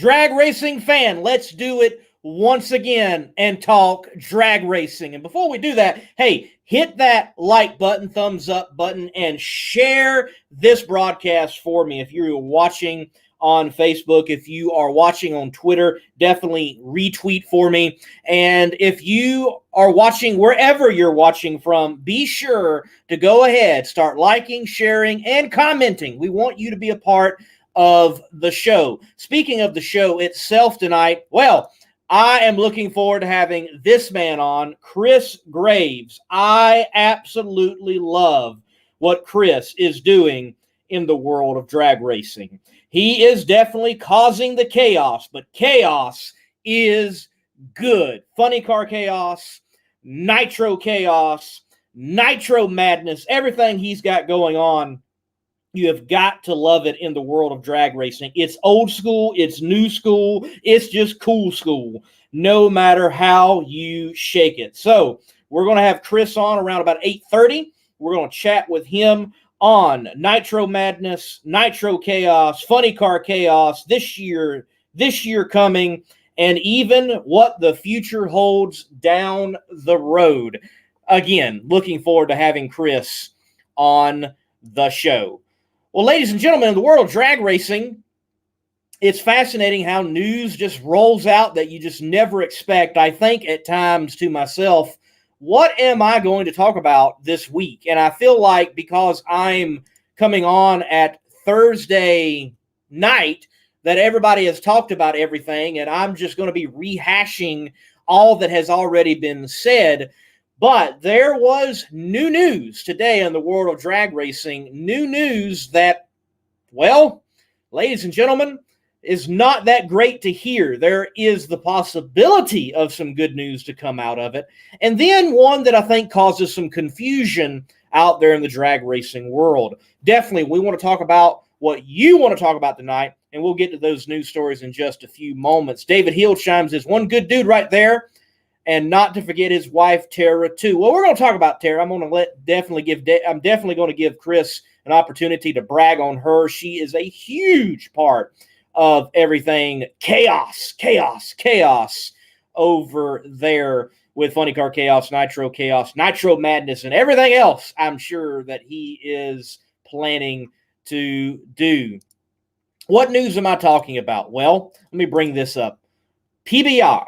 drag racing fan, let's do it once again and talk drag racing. And before we do that, hey, hit that like button, thumbs up button, and share this broadcast for me. If you're watching on Facebook, if you are watching on Twitter, definitely retweet for me. And if you are watching wherever you're watching from, be sure to go ahead, start liking, sharing, and commenting. We want you to be a part of the show. Speaking of the show itself tonight, well, I am looking forward to having this man on, Chris Graves. I absolutely love what Chris is doing in the world of drag racing. He is definitely causing the chaos, but chaos is good. Funny car chaos, Nitro chaos, Nitro madness, everything he's got going on. You have got to love it in the world of drag racing. It's old school, it's new school, it's just cool school, no matter how you shake it. So we're going to have Chris on around about 8:30. We're going to chat with him on Nitro Madness, Nitro Chaos, Funny Car Chaos, this year coming, and even what the future holds down the road. Again, looking forward to having Chris on the show. Well, ladies and gentlemen, in the world of drag racing, it's fascinating how news just rolls out that you just never expect. I think at times to myself, what am I going to talk about this week? And I feel like because I'm coming on at Thursday night, that everybody has talked about everything, and I'm just going to be rehashing all that has already been said. But there was new news today in the world of drag racing. New news that, well, ladies and gentlemen, is not that great to hear. There is the possibility of some good news to come out of it. And then one that I think causes some confusion out there in the drag racing world. Definitely, we want to talk about what you want to talk about tonight, and we'll get to those news stories in just a few moments. David Hill chimes is one good dude right there. And not to forget his wife, Tara, too. Well, we're going to talk about Tara. I'm definitely going to give Chris an opportunity to brag on her. She is a huge part of everything chaos over there with Funny Car Chaos, Nitro Madness, and everything else I'm sure that he is planning to do. What news am I talking about? Well, let me bring this up. PBIR.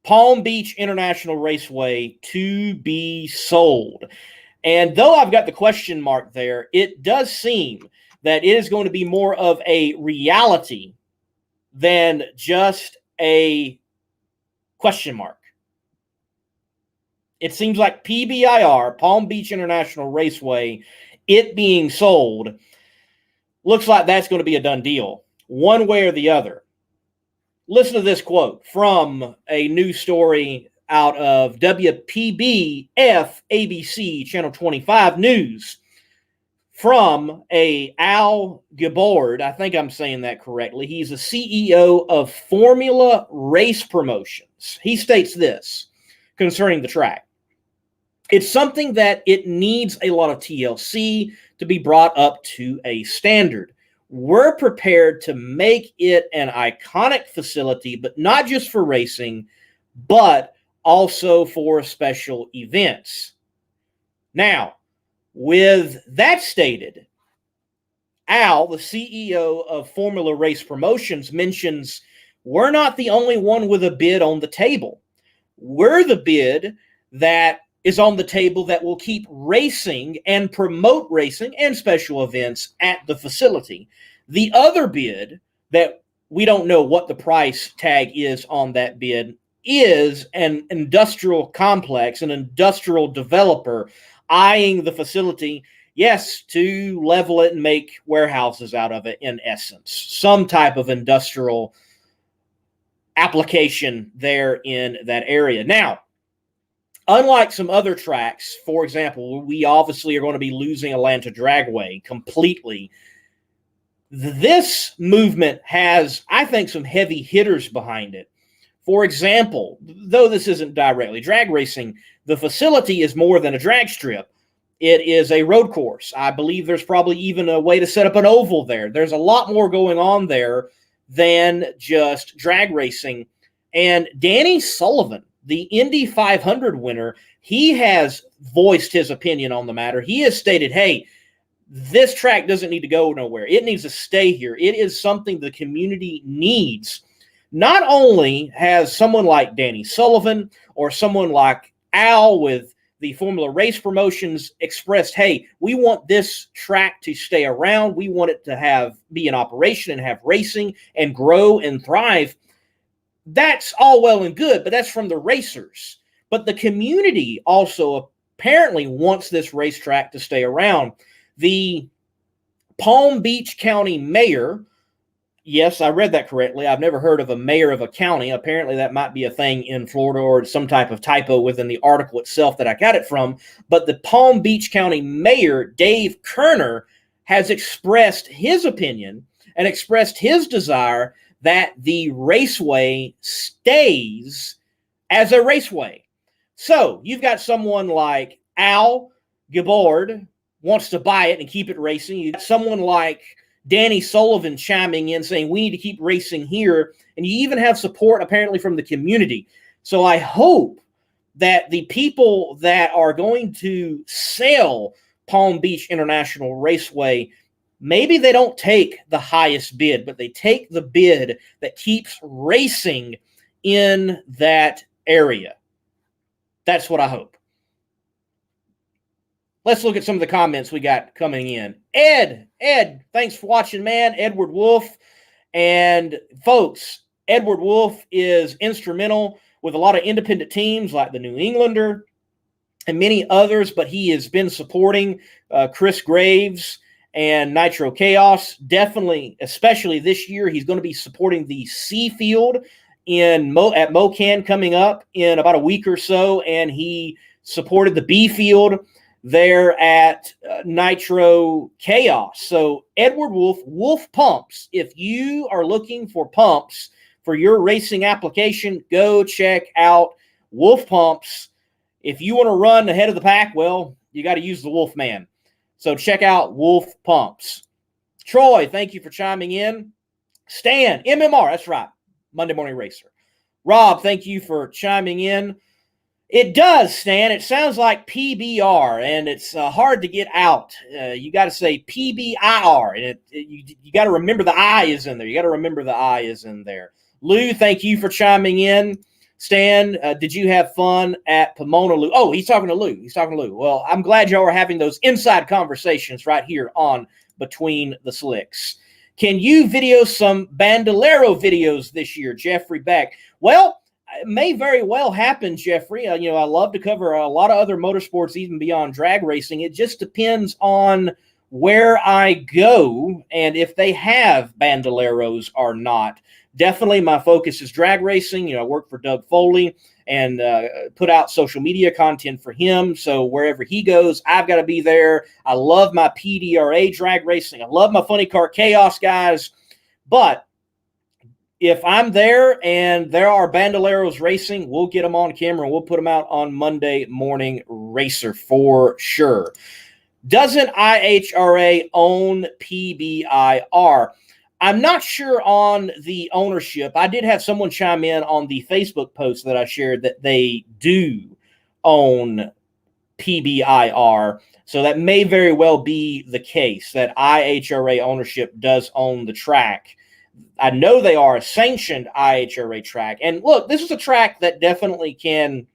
Palm Beach International Raceway to be sold. And though I've got the question mark there, it does seem that it is going to be more of a reality than just a question mark. It seems like PBIR, Palm Beach International Raceway, it being sold, looks like that's going to be a done deal, one way or the other. Listen to this quote from a news story out of WPBF ABC Channel 25 News from a Al Gabord. I think I'm saying that correctly. He's the CEO of Formula Race Promotions. He states this concerning the track. It's something that it needs a lot of TLC to be brought up to a standard. We're prepared to make it an iconic facility, but not just for racing, but also for special events. Now, with that stated, Al, the CEO of Formula Race Promotions, mentions we're not the only one with a bid on the table. We're the bid that is on the table that will keep racing and promote racing and special events at the facility. The other bid that we don't know what the price tag is on that bid is an industrial complex, an industrial developer eyeing the facility, yes, to level it and make warehouses out of it in essence. Some type of industrial application there in that area. Now, unlike some other tracks, for example, we obviously are going to be losing Atlanta Dragway completely. This movement has, I think, some heavy hitters behind it. For example, though this isn't directly drag racing, the facility is more than a drag strip. It is a road course. I believe there's probably even a way to set up an oval there. There's a lot more going on there than just drag racing. And Danny Sullivan, the Indy 500 winner, he has voiced his opinion on the matter. He has stated, hey, this track doesn't need to go nowhere. It needs to stay here. It is something the community needs. Not only has someone like Danny Sullivan or someone like Al with the Formula Race Promotions expressed, hey, we want this track to stay around. We want it to be in operation and have racing and grow and thrive. That's all well and good, but that's from the racers. But the community also apparently wants this racetrack to stay around. The Palm Beach County mayor, yes, I read that correctly. I've never heard of a mayor of a county. Apparently that might be a thing in Florida or some type of typo within the article itself that I got it from. But the Palm Beach County mayor, Dave Kerner, has expressed his opinion and expressed his desire that the raceway stays as a raceway. So you've got someone like Al Gabord wants to buy it and keep it racing. You've got someone like Danny Sullivan chiming in saying we need to keep racing here. And you even have support apparently from the community. So I hope that the people that are going to sell Palm Beach International Raceway, maybe they don't take the highest bid, but they take the bid that keeps racing in that area. That's what I hope. Let's look at some of the comments we got coming in. Ed, thanks for watching, man. Edward Wolf. And folks, Edward Wolf is instrumental with a lot of independent teams like the New Englander and many others, but he has been supporting Chris Graves and Nitro Chaos. Definitely, especially this year, he's going to be supporting the C field at MoCan coming up in about a week or so, and he supported the B field there at Nitro Chaos. So Edward Wolf Pumps, if you are looking for pumps for your racing application, go check out Wolf Pumps. If you want to run ahead of the pack, well, you got to use the Wolf Man. So check out Wolf Pumps. Troy, thank you for chiming in. Stan, MMR, that's right, Monday Morning Racer. Rob, thank you for chiming in. It does, Stan. It sounds like PBR, and it's hard to get out. You got to say PBIR, and you got to remember the I is in there. You got to remember the I is in there. Lou, thank you for chiming in. Stan, did you have fun at Pomona, Lou? Oh, he's talking to Lou. Well, I'm glad y'all are having those inside conversations right here on Between the Slicks. Can you video some Bandolero videos this year, Jeffrey Beck? Well, it may very well happen, Jeffrey. I love to cover a lot of other motorsports, even beyond drag racing. It just depends on where I go and if they have Bandoleros or not. Definitely my focus is drag racing. I work for Doug Foley and put out social media content for him. So wherever he goes, I've got to be there. I love my PDRA drag racing. I love my Funny Car Chaos guys. But if I'm there and there are Bandoleros racing, we'll get them on camera and we'll put them out on Monday Morning Racer for sure. Doesn't IHRA own PBIR? I'm not sure on the ownership. I did have someone chime in on the Facebook post that I shared that they do own PBIR. So that may very well be the case, that IHRA ownership does own the track. I know they are a sanctioned IHRA track. And look, this is a track that definitely can,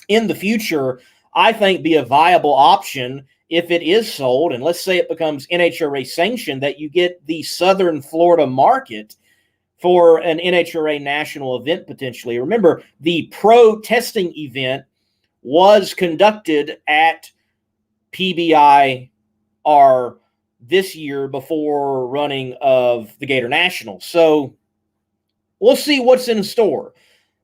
in the future, I think, be a viable option if it is sold. And let's say it becomes NHRA sanctioned, that you get the Southern Florida market for an NHRA national event potentially. Remember, the pro testing event was conducted at PBIR this year before running of the Gator National. So we'll see what's in store.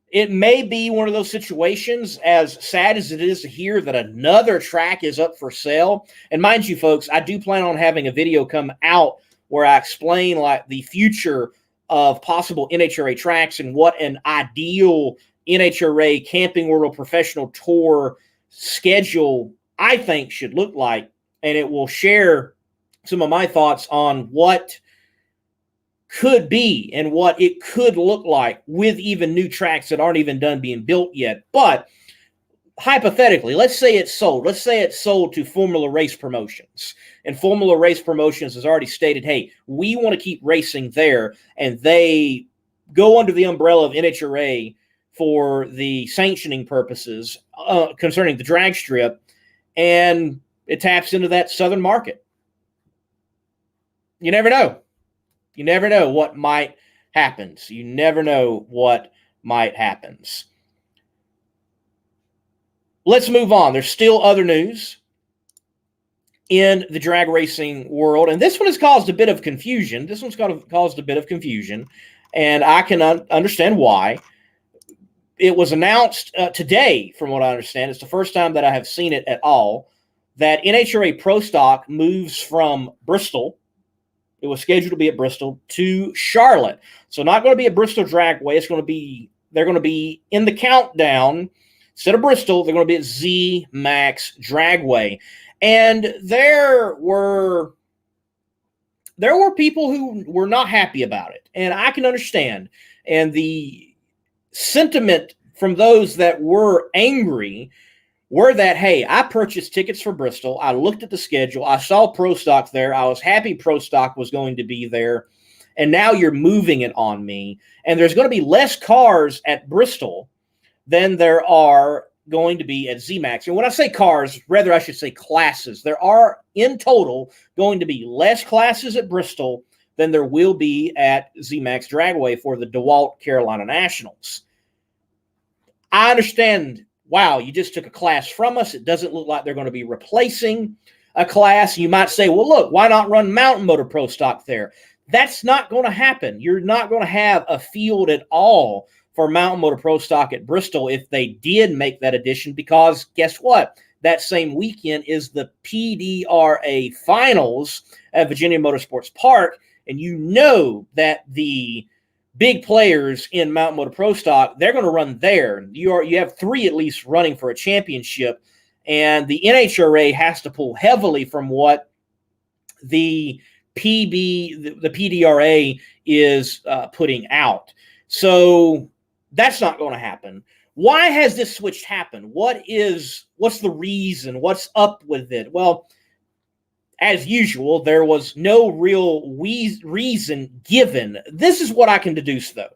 It may be one of those situations, as sad as it is to hear that another track is up for sale. And mind you, folks, I do plan on having a video come out where I explain like the future of possible NHRA tracks and what an ideal NHRA Camping World Professional Tour schedule I think should look like, and it will share some of my thoughts on what could be and what it could look like with even new tracks that aren't even done being built yet. But hypothetically, let's say it's sold. Let's say it's sold to Formula Race Promotions. And Formula Race Promotions has already stated, hey, we want to keep racing there. And they go under the umbrella of NHRA for the sanctioning purposes concerning the drag strip. And it taps into that southern market. You never know. You never know what might happen. You never know what might happen. Let's move on. There's still other news in the drag racing world, and this one has caused a bit of confusion. This one's caused a bit of confusion, and I can understand why. It was announced today, from what I understand. It's the first time that I have seen it at all, that NHRA Pro Stock moves from Bristol. It was scheduled to be at Bristol to Charlotte. So not going to be at Bristol Dragway. They're going to be in the countdown. Instead of Bristol, they're going to be at Z-Max Dragway. And there were people who were not happy about it. And I can understand. And the sentiment from those that were angry were that, hey, I purchased tickets for Bristol. I looked at the schedule. I saw Pro Stock there. I was happy Pro Stock was going to be there. And now you're moving it on me. And there's going to be less cars at Bristol than there are going to be at Z-Max. And when I say cars, rather I should say classes. There are, in total, going to be less classes at Bristol than there will be at Z-Max Dragway for the DeWalt Carolina Nationals. I understand, wow, you just took a class from us. It doesn't look like they're going to be replacing a class. You might say, well, look, why not run Mountain Motor Pro Stock there? That's not going to happen. You're not going to have a field at all for Mountain Motor Pro Stock at Bristol if they did make that addition, because guess what? That same weekend is the PDRA Finals at Virginia Motorsports Park, and you know that the big players in Mountain Motor Pro Stock, they're going to run there. You have three at least running for a championship, and the NHRA has to pull heavily from what the PDRA is putting out. So that's not going to happen. Why has this switch happened? What's the reason? What's up with it? Well, as usual, there was no real reason given. This is what I can deduce, though.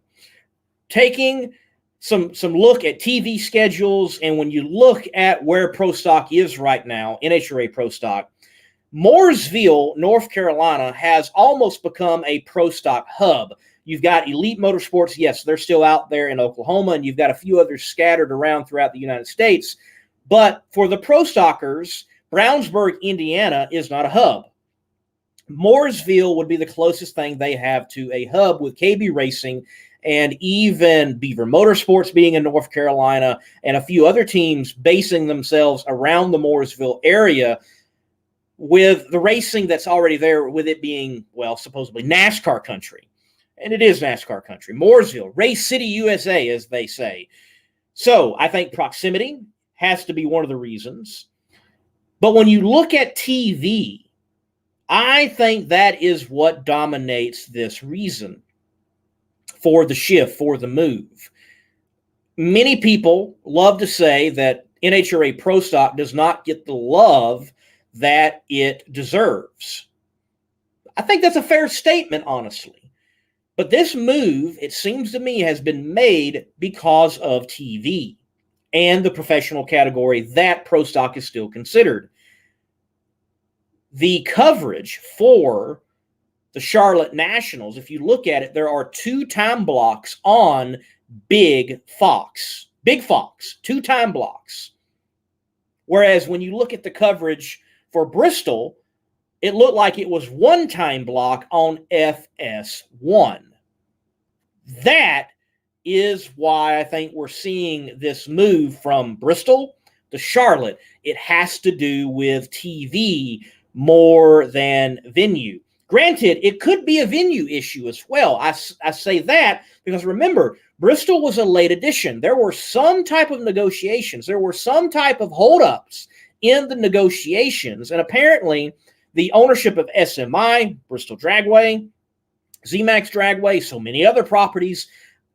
Taking some look at TV schedules, and when you look at where Pro Stock is right now, NHRA Pro Stock, Mooresville, North Carolina has almost become a Pro Stock hub. You've got Elite Motorsports. Yes, they're still out there in Oklahoma, and you've got a few others scattered around throughout the United States. But for the Pro Stockers, Brownsburg, Indiana is not a hub. Mooresville would be the closest thing they have to a hub, with KB Racing and even Beaver Motorsports being in North Carolina, and a few other teams basing themselves around the Mooresville area, with the racing that's already there, with it being, well, supposedly NASCAR country. And it is NASCAR country. Mooresville, Race City, USA, as they say. So I think proximity has to be one of the reasons. But when you look at TV, I think that is what dominates this reason for the shift, for the move. Many people love to say that NHRA Pro Stock does not get the love that it deserves. I think that's a fair statement, honestly. But this move, it seems to me, has been made because of TV and the professional category that Pro Stock is still considered. The coverage for the Charlotte Nationals, if you look at it, there are 2 time blocks on Big Fox. Big Fox, 2 time blocks. Whereas when you look at the coverage for Bristol, it looked like it was 1 time block on FS1. That is why I think we're seeing this move from Bristol to Charlotte. It has to do with TV more than venue. Granted, it could be a venue issue as well. I say that because, remember, Bristol was a late addition. There were some type of negotiations. There were some type of holdups in the negotiations. And apparently the ownership of SMI, Bristol Dragway, ZMAX Dragway, so many other properties,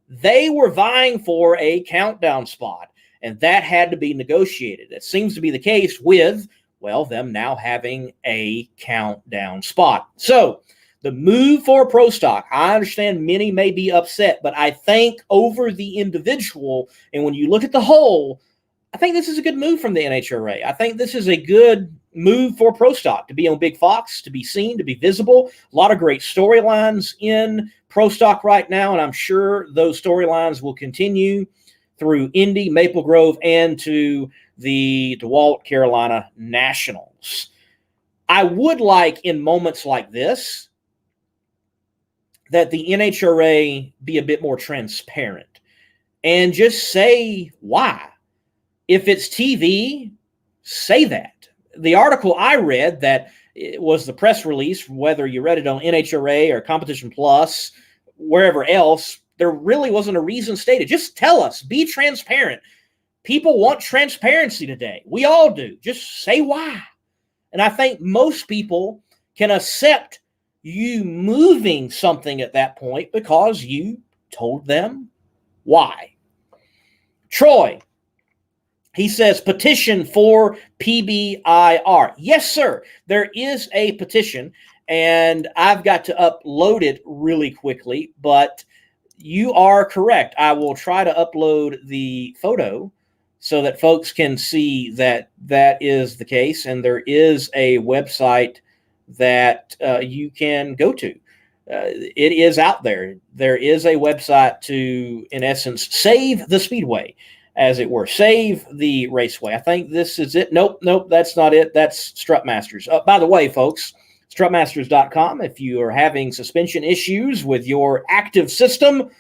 they were vying for a countdown spot, and that had to be negotiated. That seems to be the case with, well, them now having a countdown spot. So the move for pro stock, I understand many may be upset, but I think over the individual, and when you look at the whole, I think this is a good move from the NHRA. I think this is a good move for pro stock to be on Big Fox, to be seen, to be visible. A lot of great storylines in pro stock right now, and I'm sure those storylines will continue through Indy, Maple Grove, and to the DeWalt Carolina Nationals. I would like, in moments like this, that the NHRA be a bit more transparent and just say why. If it's TV, say that. The article I read, that it was the press release, whether you read it on NHRA or Competition Plus, wherever else, there really wasn't a reason stated. Just tell us. Be transparent. People want transparency today. We all do. Just say why. And I think most people can accept you moving something at that point because you told them why. Troy, he says, petition for PBIR. Yes, sir. There is a petition, and I've got to upload it really quickly, but you are correct. I will try to upload the photo so that folks can see that that is the case, and there is a website that you can go to. It is out there. There is a website to, in essence, save the Speedway, as it were. Save the Raceway. I think this is it. Nope, that's not it. That's Strutmasters. By the way, folks, strutmasters.com. If you are having suspension issues with your active system,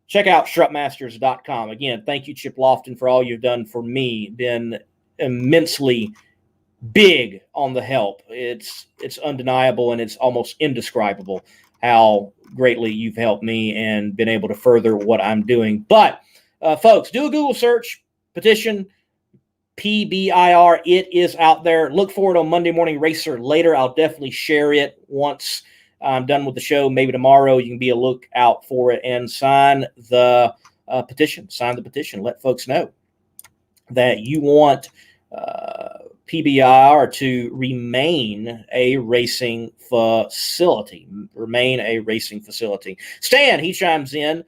check out strutmasters.com. Again, thank you, Chip Lofton, for all you've done for me. Been immensely big on the help. It's undeniable, and it's almost indescribable how greatly you've helped me and been able to further what I'm doing. But folks, do a Google search, petition PBIR. It is out there. Look for it on Monday Morning Racer later. I'll definitely share it once I'm done with the show. Maybe tomorrow. You can be a lookout for it and sign the petition. Sign the petition. Let folks know that you want PBIR to remain a racing facility. Remain a racing facility. Stan, he chimes in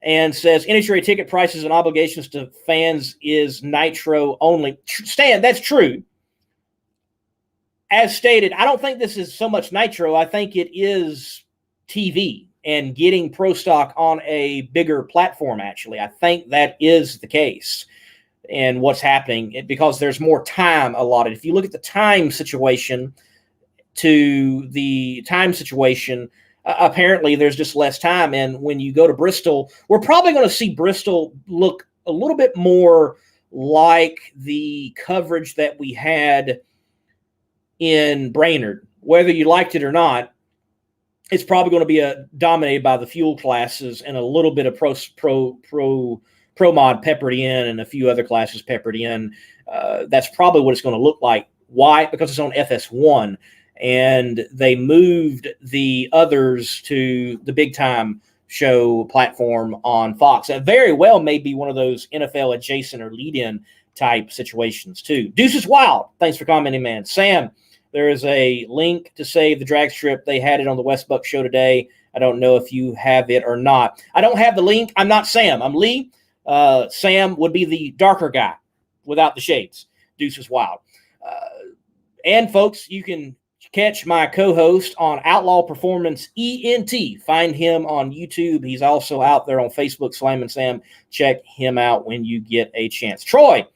and says, NHRA ticket prices and obligations to fans is Nitro only. Stan, that's true. As stated, I don't think this is so much Nitro. I think it is TV and getting Pro Stock on a bigger platform, actually. I think that is the case and what's happening, because there's more time allotted. If you look at the time situation apparently there's just less time. And when you go to Bristol, we're probably going to see Bristol look a little bit more like the coverage that we had in Brainerd. Whether you liked it or not, it's probably going to be dominated by the fuel classes and a little bit of pro mod peppered in and a few other classes peppered in. That's probably what it's going to look like. Why? Because it's on FS1. And they moved the others to the big time show platform on Fox. That very well may be one of those NFL adjacent or lead-in type situations too. Deuce is Wild. Thanks for commenting, man. Sam, there is a link to save the drag strip. They had it on the West Buck show today. I don't know if you have it or not. I don't have the link. I'm not Sam. I'm Lee. Sam would be the darker guy without the shades. Deuce is Wild. And folks, you can catch my co-host on Outlaw Performance ENT. Find him on YouTube. He's also out there on Facebook, Slam Sam. Check him out when you get a chance. Troy,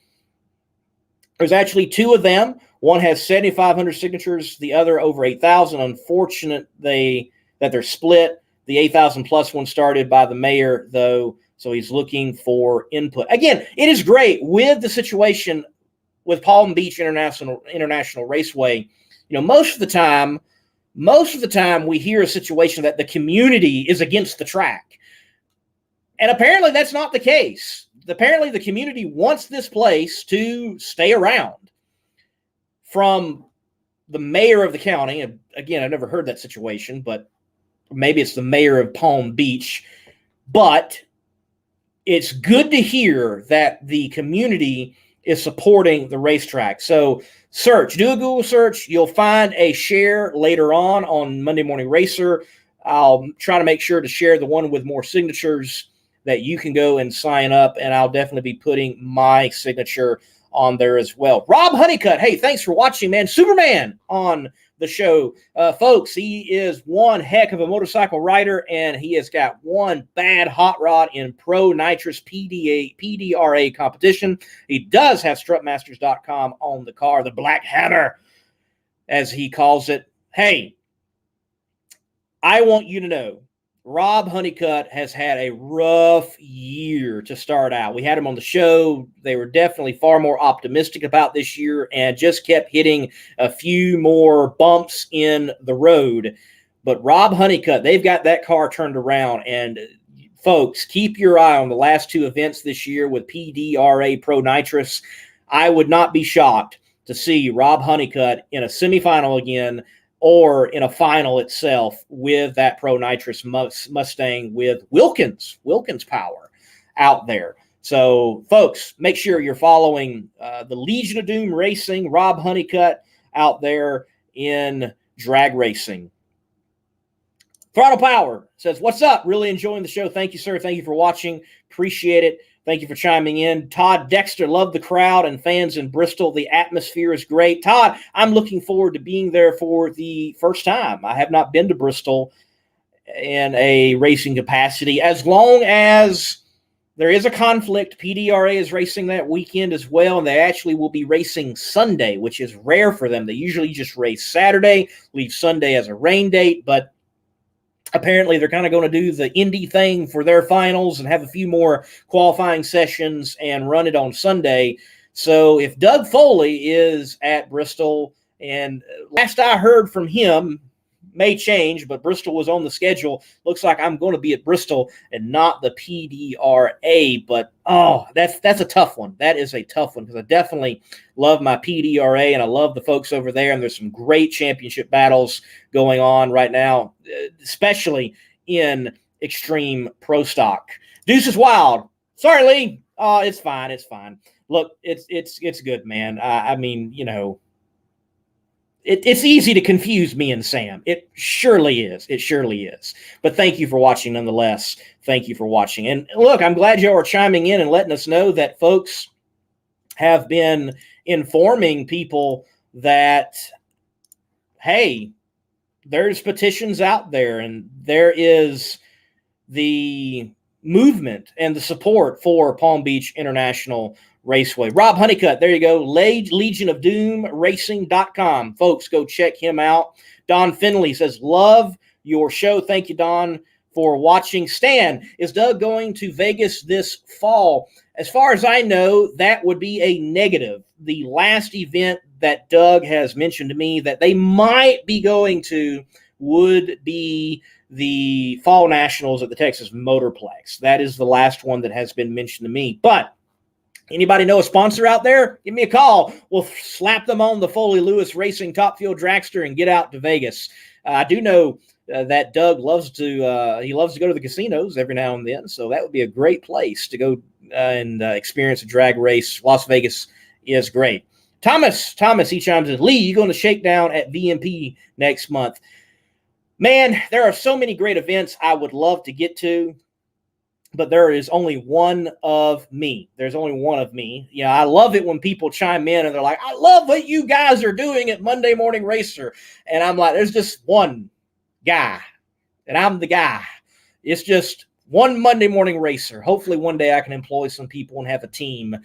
there's actually two of them. One has 7,500 signatures, the other over 8,000. Unfortunate that they're split. The 8,000 plus one started by the mayor, though, so he's looking for input. Again, it is great with the situation with Palm Beach International Raceway. You know, most of the time we hear a situation that the community is against the track. And apparently that's not the case. Apparently the community wants this place to stay around. from the mayor of the county. Again, I've never heard that situation, but maybe it's the mayor of Palm Beach. But it's good to hear that the community is supporting the racetrack. So do a Google search. You'll find a share later on Monday Morning Racer. I'll try to make sure to share the one with more signatures that you can go and sign up, and I'll definitely be putting my signature on there as well. Rob Honeycutt, hey, thanks for watching, man. Superman on the show. Folks, he is one heck of a motorcycle rider, and he has got one bad hot rod in Pro Nitrous PDRA competition. He does have strutmasters.com on the car, the Black Hammer, as he calls it. Hey, I want you to know, Rob Honeycutt has had a rough year to start out. We had him on the show. They were definitely far more optimistic about this year and just kept hitting a few more bumps in the road. But Rob Honeycutt, they've got that car turned around. And folks, keep your eye on the last two events this year with PDRA Pro Nitrous. I would not be shocked to see Rob Honeycutt in a semifinal again, or in a final itself with that Pro Nitrous Mustang with Wilkins power out there. So, folks, make sure you're following the Legion of Doom Racing, Rob Honeycutt out there in drag racing. Throttle Power says, what's up? Really enjoying the show. Thank you, sir. Thank you for watching. Appreciate it. Thank you for chiming in. Todd Dexter, love the crowd and fans in Bristol. The atmosphere is great. Todd, I'm looking forward to being there for the first time. I have not been to Bristol in a racing capacity. As long as there is a conflict, PDRA is racing that weekend as well, and they actually will be racing Sunday, which is rare for them. They usually just race Saturday, leave Sunday as a rain date, but apparently they're kind of going to do the Indy thing for their finals and have a few more qualifying sessions and run it on Sunday. So if Doug Foley is at Bristol, and last I heard from him, may change, but Bristol was on the schedule. Looks like I'm going to be at Bristol and not the PDRA. But, that's a tough one. That is a tough one because I definitely love my PDRA and I love the folks over there. And there's some great championship battles going on right now, especially in Extreme Pro Stock. Deuce is wild. Sorry, Lee. It's fine. It's fine. Look, it's good, man. I mean, you know, it's easy to confuse me and Sam. It surely is. It surely is. But thank you for watching nonetheless. Thank you for watching. And look, I'm glad y'all are chiming in and letting us know that folks have been informing people that, hey, there's petitions out there and there is the movement and the support for Palm Beach International Raceway. Rob Honeycutt, there you go. Legion of Doom Racing.com. Folks, go check him out. Don Finley says, love your show. Thank you, Don, for watching. Stan, is Doug going to Vegas this fall? As far as I know, that would be a negative. The last event that Doug has mentioned to me that they might be going to would be the Fall Nationals at the Texas Motorplex. That is the last one that has been mentioned to me. But anybody know a sponsor out there? Give me a call. We'll slap them on the Foley Lewis Racing Top Fuel Dragster and get out to Vegas. I do know that Doug loves to go to the casinos every now and then, so that would be a great place to go and experience a drag race. Las Vegas is great. Thomas, he chimes in. Lee, you going to Shakedown at VMP next month? Man, there are so many great events I would love to get to, but there is only one of me. There's only one of me. Yeah, I love it when people chime in and they're like, I love what you guys are doing at Monday Morning Racer. And I'm like, there's just one guy, and I'm the guy. It's just one Monday Morning Racer. Hopefully one day I can employ some people and have a team.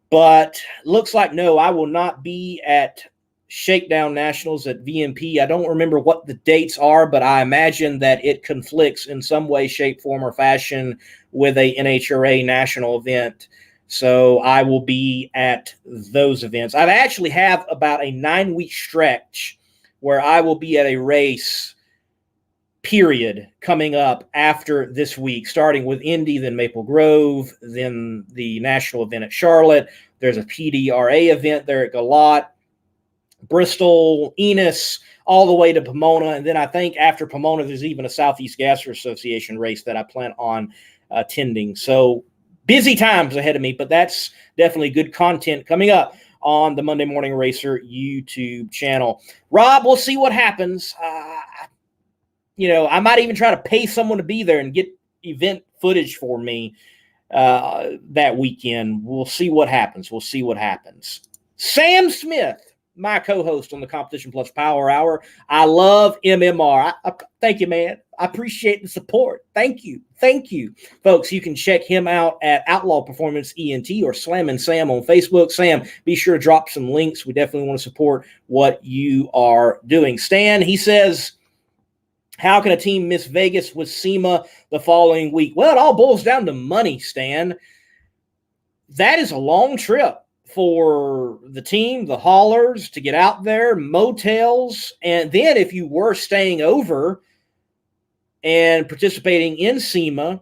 But looks like, no, I will not be at Shakedown Nationals at VMP. I don't remember what the dates are, but I imagine that it conflicts in some way, shape, form, or fashion with a NHRA national event. So I will be at those events. I actually have about a 9-week stretch where I will be at a race period coming up after this week, starting with Indy, then Maple Grove, then the national event at Charlotte. There's a PDRA event there at Galot. Bristol, Enos, all the way to Pomona. And then I think after Pomona, there's even a Southeast Gasser Association race that I plan on attending. So busy times ahead of me, but that's definitely good content coming up on the Monday Morning Racer YouTube channel. Rob, we'll see what happens. I might even try to pay someone to be there and get event footage for me that weekend. We'll see what happens. Sam Smith, my co-host on the Competition Plus Power Hour. I love MMR. Thank you, man. I appreciate the support. Thank you. Folks, you can check him out at Outlaw Performance ENT or Slammin' Sam on Facebook. Sam, be sure to drop some links. We definitely want to support what you are doing. Stan, he says, how can a team miss Vegas with SEMA the following week? Well, it all boils down to money, Stan. That is a long trip for the team, the haulers, to get out there, motels, and then if you were staying over and participating in SEMA,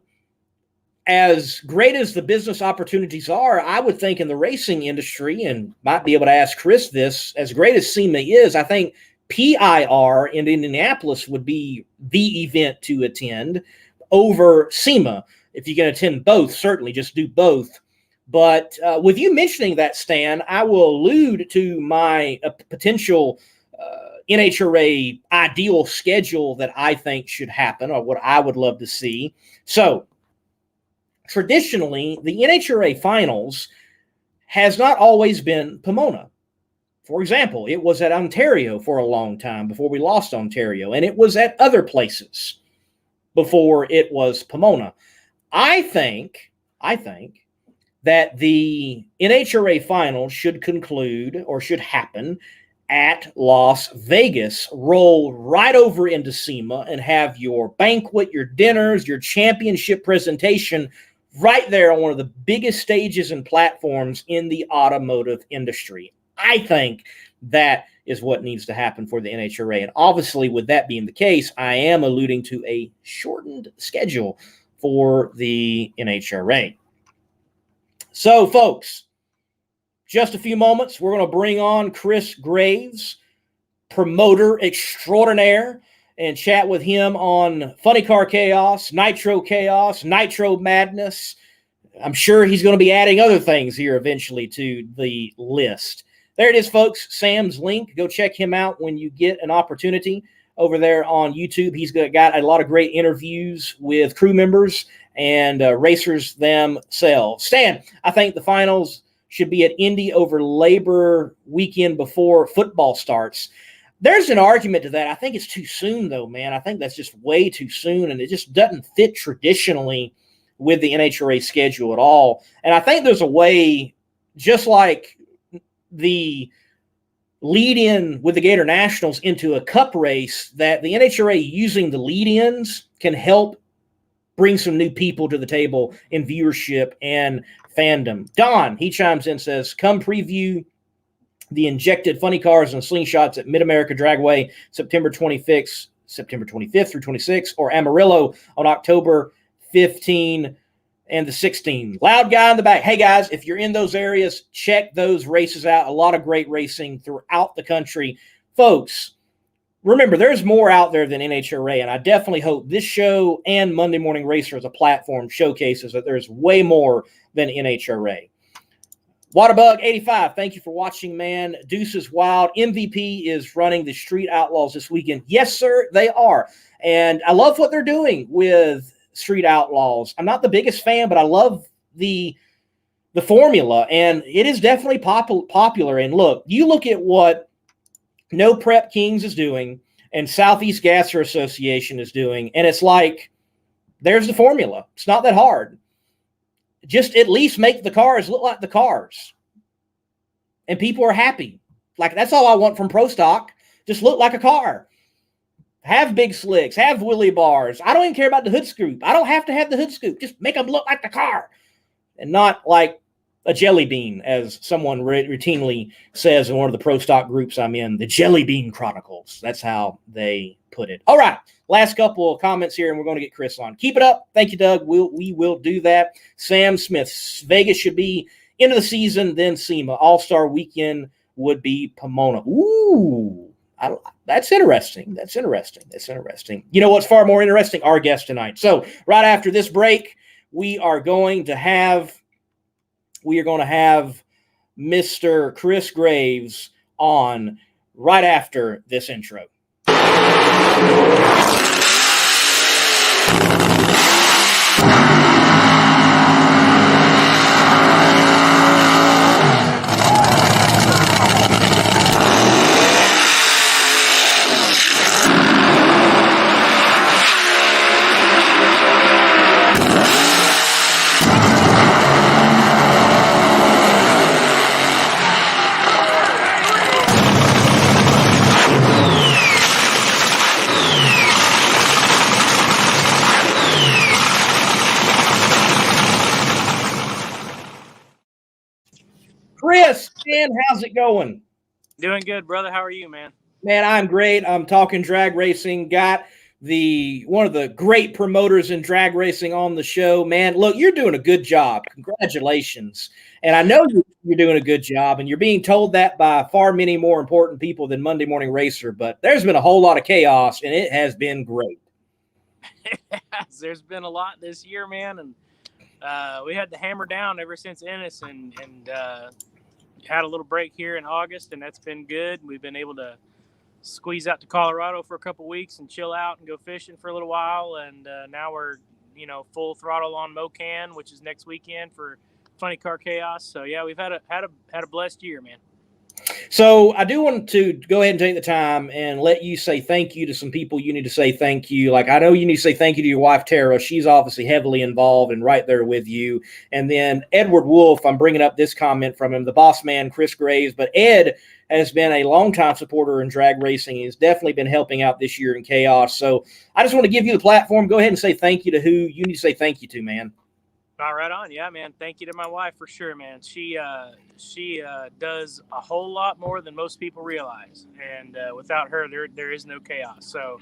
as great as the business opportunities are, I would think in the racing industry, and might be able to ask Chris this, as great as SEMA is, I think PIR in Indianapolis would be the event to attend over SEMA. If you can attend both, certainly just do both. But with you mentioning that, Stan, I will allude to my potential NHRA ideal schedule that I think should happen, or what I would love to see. So, traditionally, the NHRA finals has not always been Pomona. For example, it was at Ontario for a long time before we lost Ontario, and it was at other places before it was Pomona. I think that the NHRA finals should conclude or should happen at Las Vegas, roll right over into SEMA, and have your banquet, your dinners, your championship presentation right there on one of the biggest stages and platforms in the automotive industry. I think that is what needs to happen for the NHRA. And obviously, with that being the case, I am alluding to a shortened schedule for the NHRA. So, folks, just a few moments, we're going to bring on Chris Graves, promoter extraordinaire, and chat with him on Funny Car Chaos, Nitro Madness. I'm sure he's going to be adding other things here eventually to the list. There it is, folks. Sam's link. Go check him out when you get an opportunity over there on YouTube. He's got a lot of great interviews with crew members and racers themselves. Stan, I think the finals should be at Indy over Labor weekend before football starts. There's an argument to that. I think it's too soon, though, man. I think that's just way too soon, and it just doesn't fit traditionally with the NHRA schedule at all. And I think there's a way, just like the lead-in with the Gator Nationals into a cup race, that the NHRA using the lead-ins can help bring some new people to the table in viewership and fandom. Don, he chimes in, says, come preview the injected funny cars and slingshots at Mid-America Dragway September 25th through 26th, or Amarillo on October 15 and the 16th. Loud guy in the back. Hey, guys, if you're in those areas, check those races out. A lot of great racing throughout the country. Folks, remember, there's more out there than NHRA, and I definitely hope this show and Monday Morning Racer as a platform showcases that there's way more than NHRA. Waterbug85, thank you for watching, man. Deuces Wild. MVP is running the Street Outlaws this weekend. Yes, sir, they are. And I love what they're doing with Street Outlaws. I'm not the biggest fan, but I love the formula, and it is definitely popular. And look, you look at what No Prep Kings is doing and Southeast Gasser Association is doing, and it's like, there's the formula. It's not that hard. Just at least make the cars look like the cars, and people are happy. Like, that's all I want from Pro Stock. Just look like a car. Have big slicks. Have wheelie bars. I don't even care about the hood scoop. I don't have to have the hood scoop. Just make them look like the car, and not like a jelly bean, as someone routinely says in one of the Pro Stock groups I'm in, the Jelly Bean Chronicles. That's how they put it. All right, last couple of comments here, and we're going to get Chris on. Keep it up. Thank you, Doug. We will do that. Sam Smith, Vegas should be end of the season, then SEMA. All-Star Weekend would be Pomona. Ooh, that's interesting. That's interesting. That's interesting. You know what's far more interesting? Our guest tonight. So right after this break, we are going to have Mr. Chris Graves on right after this intro. Chris, man, how's it going? Doing good, brother. How are you, man? Man, I'm great. I'm talking drag racing. Got one of the great promoters in drag racing on the show. Man, look, you're doing a good job. Congratulations. And I know you're doing a good job, and you're being told that by far many more important people than Monday Morning Racer. But there's been a whole lot of chaos, and it has been great. There's been a lot this year, man, and we had the hammer down ever since Ennis, and had a little break here in August, and that's been good. We've been able to squeeze out to Colorado for a couple weeks and chill out and go fishing for a little while, and now we're full throttle on Mocan, which is next weekend for Funny Car Chaos. So yeah, we've had a blessed year, man. So I do want to go ahead and take the time and let you say thank you to some people you need to say thank you. Like, I know you need to say thank you to your wife, Tara. She's obviously heavily involved and right there with you. And then Edward Wolf, I'm bringing up this comment from him, the boss man, Chris Graves. But Ed has been a longtime supporter in drag racing. He's definitely been helping out this year in Chaos. So I just want to give you the platform. Go ahead and say thank you to who you need to say thank you to, man. All right on. Yeah, man. Thank you to my wife for sure, man. She does a whole lot more than most people realize. And without her, there is no Chaos. So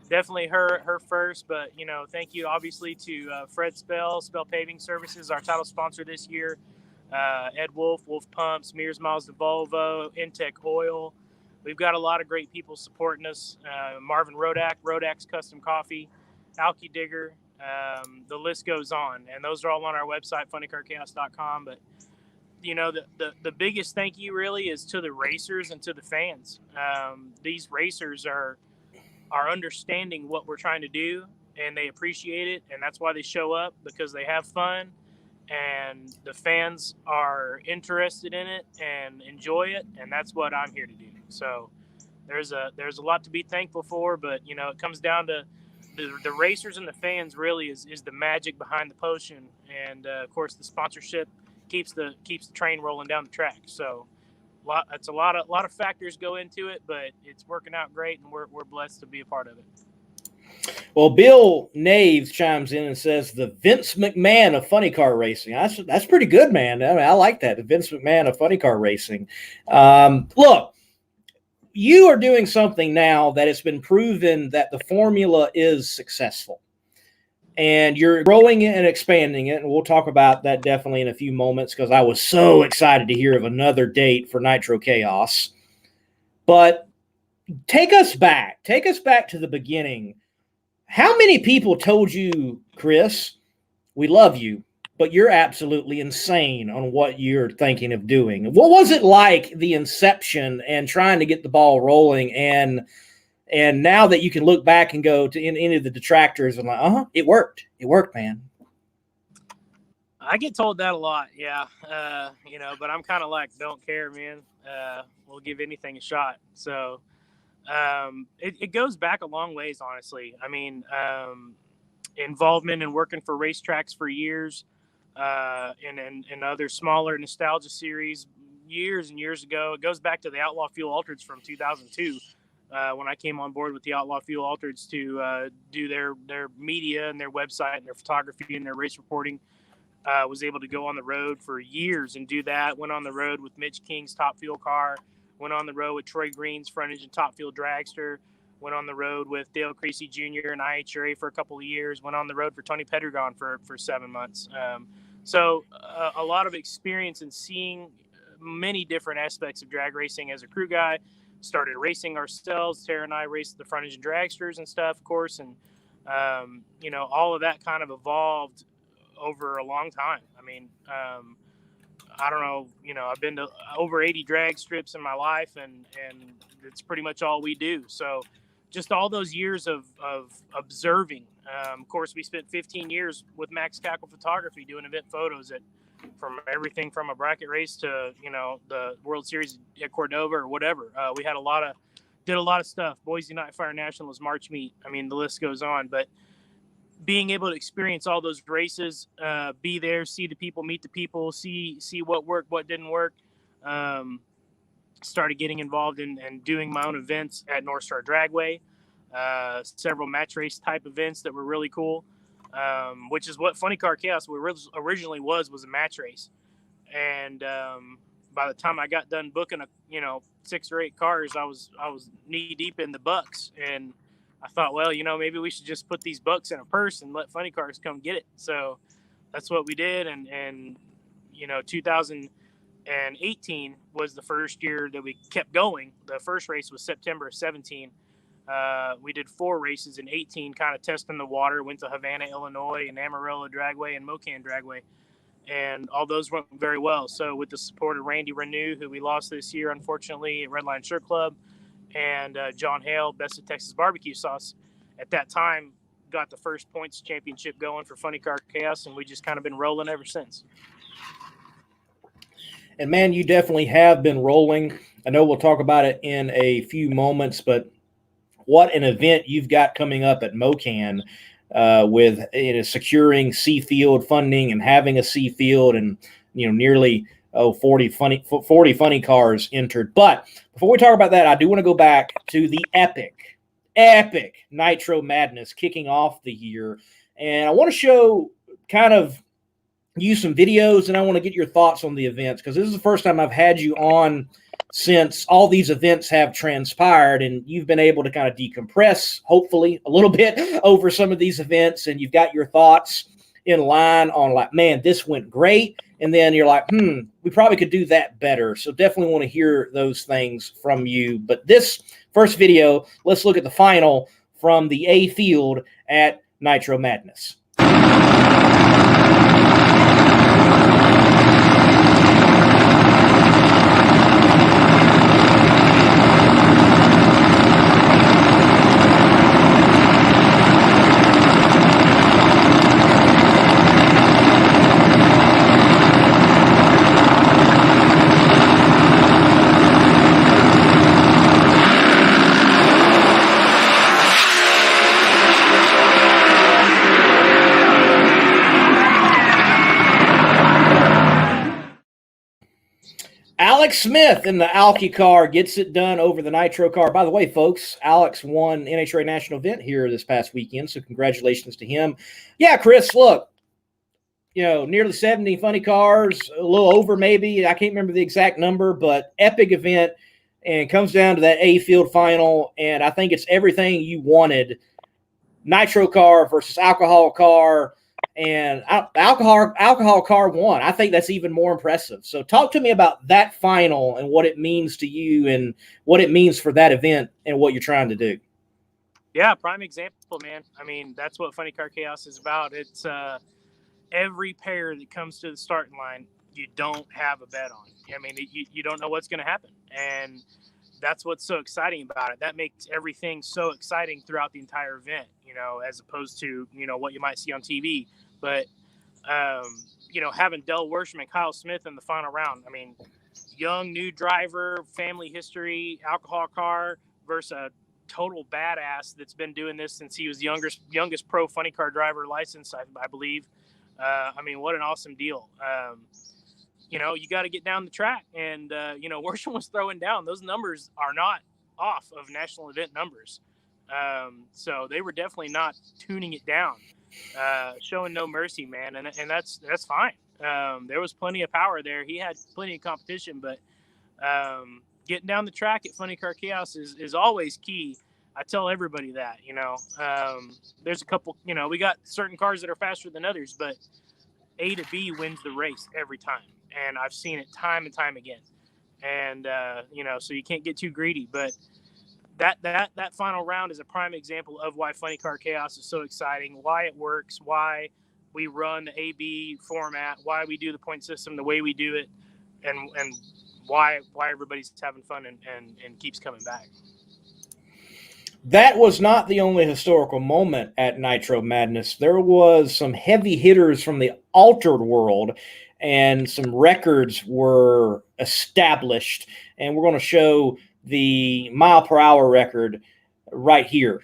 definitely her first. But, thank you obviously to Fred Spell Paving Services, our title sponsor this year. Ed Wolf, Wolf Pumps, Mears Miles de Volvo, Intech Oil. We've got a lot of great people supporting us. Marvin Rodak's Custom Coffee, Alky Digger. The list goes on, and those are all on our website, funnycarchaos.com. But the biggest thank you really is to the racers and to the fans. These racers are understanding what we're trying to do, and they appreciate it, and that's why they show up, because they have fun, and the fans are interested in it and enjoy it, and that's what I'm here to do. So there's a lot to be thankful for, but it comes down to the racers and the fans really is the magic behind the potion, and of course the sponsorship keeps the train rolling down the track. So it's a lot of factors go into it, but it's working out great, and we're blessed to be a part of it. Well, Bill Naves chimes in and says the Vince McMahon of funny car racing. That's pretty good, man. I mean, I like that. The Vince McMahon of funny car racing. Look, you are doing something now that it's been proven that the formula is successful, and you're growing it and expanding it. And we'll talk about that definitely in a few moments, because I was so excited to hear of another date for Nitro Chaos. But take us back to the beginning. How many people told you, Chris, we love you, but you're absolutely insane on what you're thinking of doing? What was it like, the inception and trying to get the ball rolling, and now that you can look back and go to any of the detractors and like, it worked, man? I get told that a lot, yeah. But I'm kind of like, don't care, man. We'll give anything a shot. So it goes back a long ways, honestly. I mean, involvement in working for racetracks for years, and other smaller nostalgia series years and years ago. It goes back to the Outlaw Fuel Altereds from 2002, when I came on board with the Outlaw Fuel Altereds to do their media and their website and their photography and their race reporting. Was able to go on the road for years and do that. Went on the road with Mitch King's Top Fuel car. Went on the road with Troy Green's Frontage and Top Fuel Dragster. Went on the road with Dale Creasy Jr. and IHRA for a couple of years. Went on the road for Tony Pedregon for 7 months. So a lot of experience in seeing many different aspects of drag racing as a crew guy. Started racing ourselves. Tara and I raced the frontage and dragsters and stuff, of course, and all of that kind of evolved over a long time. I mean, I don't know, I've been to over 80 drag strips in my life, and it's pretty much all we do. So just all those years of observing. Of course, we spent 15 years with Max Cackle Photography doing event photos from everything from a bracket race to, the World Series at Cordova or whatever. We had did a lot of stuff. Boise Night Fire Nationals, March Meet. I mean, the list goes on, but being able to experience all those races, be there, see the people, meet the people, see what worked, what didn't work. Started getting involved in and doing my own events at North Star Dragway, several match race type events that were really cool, which is what Funny Car Chaos originally was a match race. And by the time I got done booking 6 or 8 cars, I was knee deep in the bucks, and I thought, well, maybe we should just put these bucks in a purse and let Funny Cars come get it. So that's what we did. And 2018 was the first year that we kept going. The first race was September of 17. We did 4 races in 18, kind of testing the water. Went to Havana, Illinois, and Amarillo Dragway and Mocan Dragway. And all those went very well. So with the support of Randy Renew, who we lost this year, unfortunately, at Redline Shirt Club, and John Hale, Best of Texas Barbecue Sauce, at that time got the first points championship going for Funny Car Chaos, and we just kind of been rolling ever since. And man, you definitely have been rolling. I know we'll talk about it in a few moments, but what an event you've got coming up at Mocan with securing C-Field funding and having a C-Field, and nearly 40 funny cars entered. But before we talk about that, I do want to go back to the epic Nitro Madness kicking off the year. And I want to show use some videos, and I want to get your thoughts on the events, because this is the first time I've had you on since all these events have transpired, and you've been able to kind of decompress, hopefully, a little bit over some of these events, and you've got your thoughts in line on like, man, this went great. And then you're like, we probably could do that better. So definitely want to hear those things from you. But this first video, let's look at the final from the A field at Nitro Madness. Alex Smith in the Alki car gets it done over the Nitro car. By the way, folks, Alex won NHRA National event here this past weekend, so congratulations to him. Yeah, Chris, look, nearly 70 funny cars, a little over maybe. I can't remember the exact number, but epic event, and comes down to that A field final, and I think it's everything you wanted. Nitro car versus alcohol car. And alcohol car won. I think that's even more impressive. So talk to me about that final and what it means to you and what it means for that event and what you're trying to do. Yeah, prime example, man. I mean, that's what Funny Car Chaos is about. It's every pair that comes to the starting line, you don't have a bet on. I mean, you don't know what's going to happen. And that's what's so exciting about it. That makes everything so exciting throughout the entire event, as opposed to, what you might see on TV. But, having Del Worsham and Kyle Smith in the final round, I mean, young, new driver, family history, alcohol car versus a total badass that's been doing this since he was the youngest pro funny car driver licensed, I believe. I mean, what an awesome deal. You got to get down the track. And, Worsham was throwing down. Those numbers are not off of national event numbers. So they were definitely not tuning it down, showing no mercy, man. And that's fine. There was plenty of power there. He had plenty of competition, but getting down the track at Funny Car Chaos is always key. I tell everybody that, there's a couple, we got certain cars that are faster than others, but A to B wins the race every time. And I've seen it time and time again. and so you can't get too greedy. But that final round is a prime example of why Funny Car Chaos is so exciting, why it works, why we run the AB format, why we do the point system the way we do it, and why everybody's having fun and keeps coming back. That was not the only historical moment at Nitro Madness. There was some heavy hitters from the altered world, and some records were established. And we're going to show the mile per hour record right here.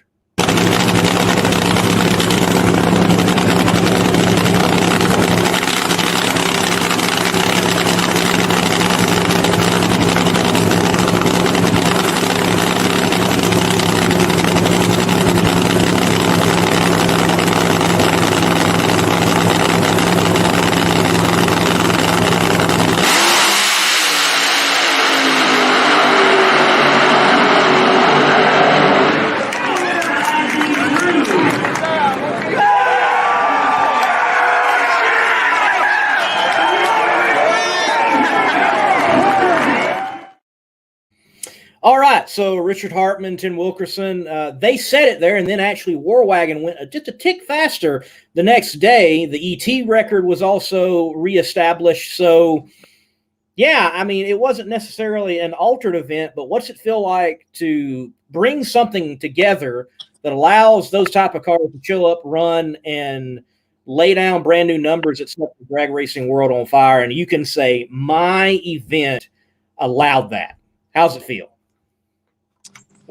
All right, so Richard Hartman, Tim Wilkerson, they said it there, and then actually Warwagon went just a tick faster the next day. The ET record was also reestablished. So, yeah, I mean, it wasn't necessarily an altered event, but what's it feel like to bring something together that allows those type of cars to chill up, run, and lay down brand new numbers that set the drag racing world on fire? And you can say, my event allowed that. How's it feel?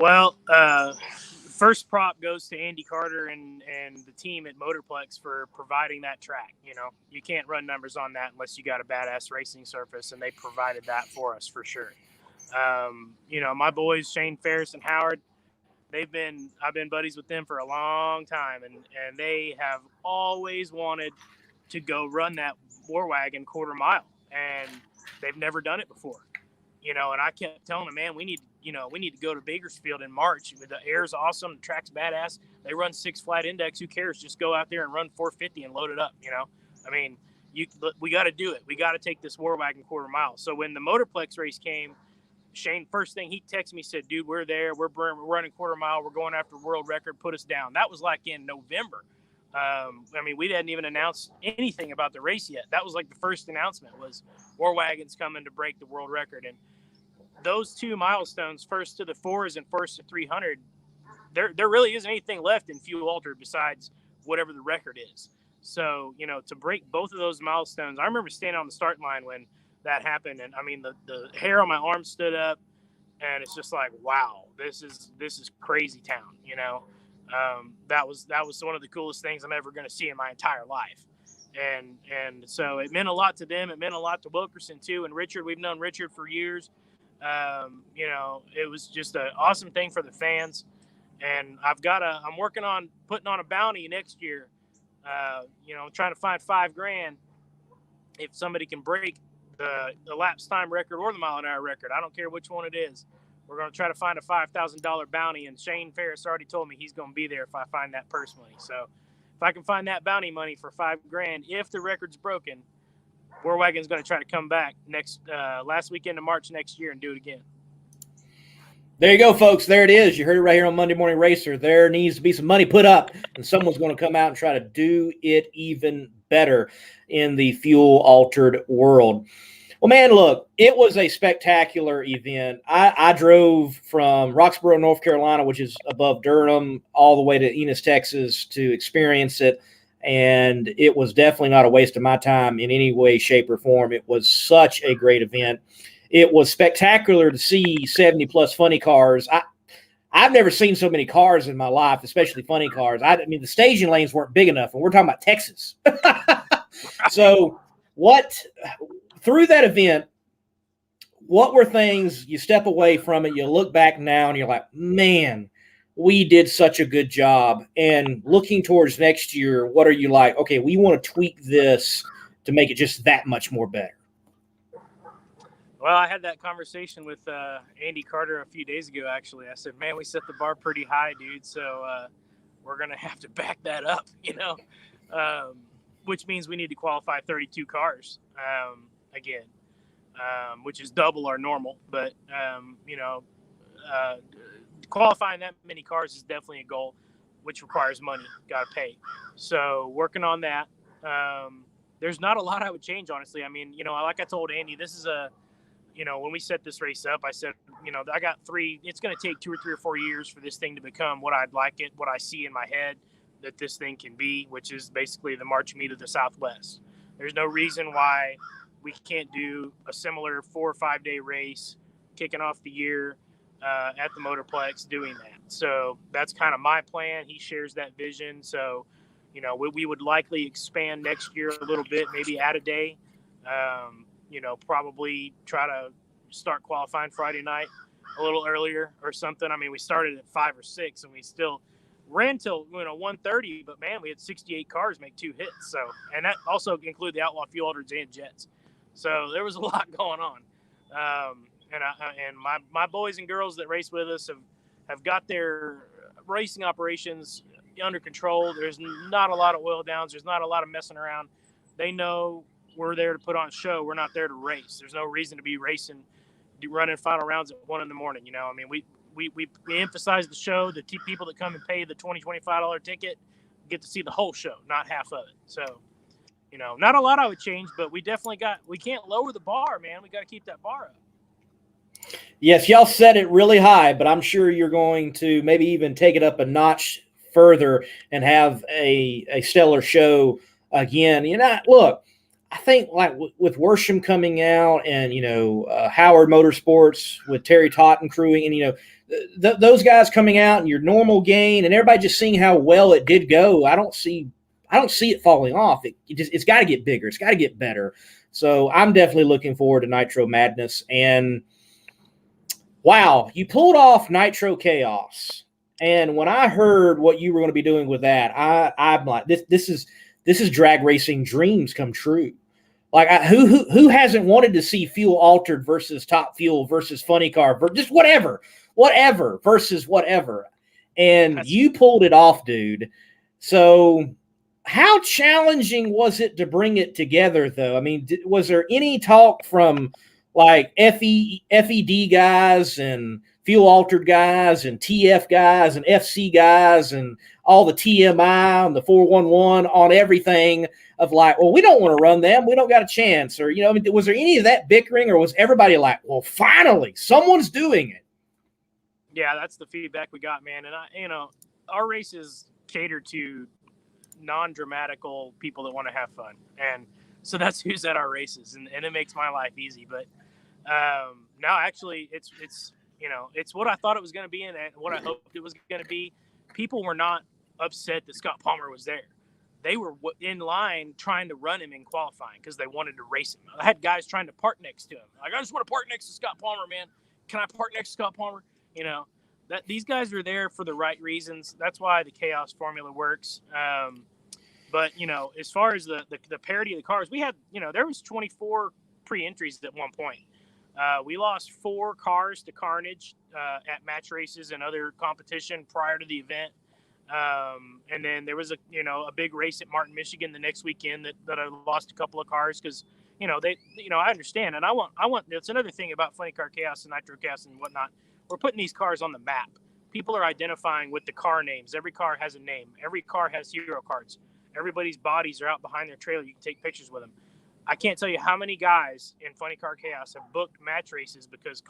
Well, first prop goes to Andy Carter and the team at Motorplex for providing that track. You can't run numbers on that unless you got a badass racing surface, and they provided that for us for sure. My boys, Shane Ferris and Howard, I've been buddies with them for a long time, and they have always wanted to go run that Warwagon quarter mile, and they've never done it before. And I kept telling them, man, we need to go to Bakersfield in March. The air's awesome, the track's badass. They run 6 flat index. Who cares? Just go out there and run 450 and load it up. I mean, we got to do it. We got to take this Warwagon quarter mile. So when the Motorplex race came, Shane, first thing he texted me, said, dude, we're there. We're running quarter mile. We're going after world record. Put us down. That was like in November. We hadn't even announced anything about the race yet. That was like the first announcement was Warwagon's coming to break the world record. And those two milestones, first to the 4s and first to 300, there really isn't anything left in fuel altered besides whatever the record is. So, to break both of those milestones, I remember standing on the start line when that happened. And I mean, the hair on my arm stood up, and it's just like, wow, this is crazy town. That was one of the coolest things I'm ever going to see in my entire life. And so it meant a lot to them. It meant a lot to Wilkerson too. And Richard, we've known Richard for years. It was just an awesome thing for the fans. And I'm working on putting on a bounty next year. Trying to find $5,000 if somebody can break the lapse time record or the mile an hour record. I don't care which one it is. We're going to try to find a $5,000 bounty, and Shane Ferris already told me he's going to be there if I find that personally. So if I can find that bounty money for $5,000, if the record's broken, Warwagon's going to try to come back last weekend of March next year and do it again. There you go, folks. There it is. You heard it right here on Monday Morning Racer. There needs to be some money put up, and someone's going to come out and try to do it even better in the fuel-altered world. Well, man, look, it was a spectacular event. I drove from Roxborough, North Carolina, which is above Durham, all the way to Enos, Texas, to experience it, and it was definitely not a waste of my time in any way, shape, or form. It was such a great event. It was spectacular to see 70-plus funny cars. I've never seen so many cars in my life, especially funny cars. I mean, the staging lanes weren't big enough, and we're talking about Texas. So through that event, what were things you step away from it, you look back now, and you're like, man, we did such a good job. And looking towards next year, what are you like? Okay, we want to tweak this to make it just that much more better. Well, I had that conversation with Andy Carter a few days ago, actually. I said, man, we set the bar pretty high, dude. So we're going to have to back that up, which means we need to qualify 32 cars again. which is double our normal. But qualifying that many cars is definitely a goal, which requires money. Got to pay. So working on that. There's not a lot I would change, honestly. I mean, like I told Andy, this is when we set this race up, I said, I got it's going to take 2 or 3 or 4 years for this thing to become what I'd like it, what I see in my head that this thing can be, which is basically the March Meet of the Southwest. There's no reason why we can't do a similar 4 or 5 day race kicking off the year at the Motorplex doing that. So that's kind of my plan. He shares that vision. So, we would likely expand next year a little bit, maybe add a day. Probably try to start qualifying Friday night a little earlier or something. I mean, we started at 5 or 6 and we still ran till 1:30, but man, we had 68 cars make 2 hits. So, and that also included the Outlaw Fuel Holders and Jets. So there was a lot going on. And my boys and girls that race with us have got their racing operations under control. There's not a lot of oil downs. There's not a lot of messing around. They know we're there to put on a show. We're not there to race. There's no reason to be racing, running final rounds at 1 a.m. I mean, we emphasize the show. The people that come and pay the $25 ticket get to see the whole show, not half of it. So, not a lot I would change, but we can't lower the bar, man. We got to keep that bar up. Yes, y'all set it really high, but I'm sure you're going to maybe even take it up a notch further and have a stellar show again. Look, I think like with Worsham coming out and, Howard Motorsports with Terry Totten crewing and, those guys coming out and your normal gain and everybody just seeing how well it did go. I don't see it falling off. It's got to get bigger. It's got to get better. So I'm definitely looking forward to Nitro Madness. And wow, you pulled off Nitro Chaos. And when I heard what you were going to be doing with that, I'm like, this is drag racing dreams come true. Like, who hasn't wanted to see fuel altered versus Top Fuel versus Funny Car, just whatever versus whatever. And you pulled it off, dude. So how challenging was it to bring it together, though? I mean, was there any talk from like FED guys and fuel altered guys and TF guys and FC guys and all the TMI and the 411 on everything of like, well, we don't want to run them. We don't got a chance. Or, was there any of that bickering or was everybody like, well, finally someone's doing it? Yeah, that's the feedback we got, man. And our races cater to non-dramatical people that want to have fun. And so that's who's at our races. And it makes my life easy. But no, actually it's what I thought it was going to be and what I hoped it was going to be. People were not upset that Scott Palmer was there. They were in line trying to run him in qualifying because they wanted to race him. I had guys trying to park next to him. Like, I just want to park next to Scott Palmer, man. Can I park next to Scott Palmer? That these guys are there for the right reasons. That's why the Chaos formula works. But as far as the parity of the cars, we had, there was 24 pre-entries at one point. We lost 4 cars to Carnage at match races and other competition prior to the event. And then there was a big race at Martin, Michigan the next weekend that I lost a couple of cars because, I understand. And I want, it's another thing about Funny Car Chaos and Nitro Chaos and whatnot. We're putting these cars on the map. People are identifying with the car names. Every car has a name. Every car has hero cards. Everybody's bodies are out behind their trailer. You can take pictures with them. I can't tell you how many guys in Funny Car Chaos have booked match races because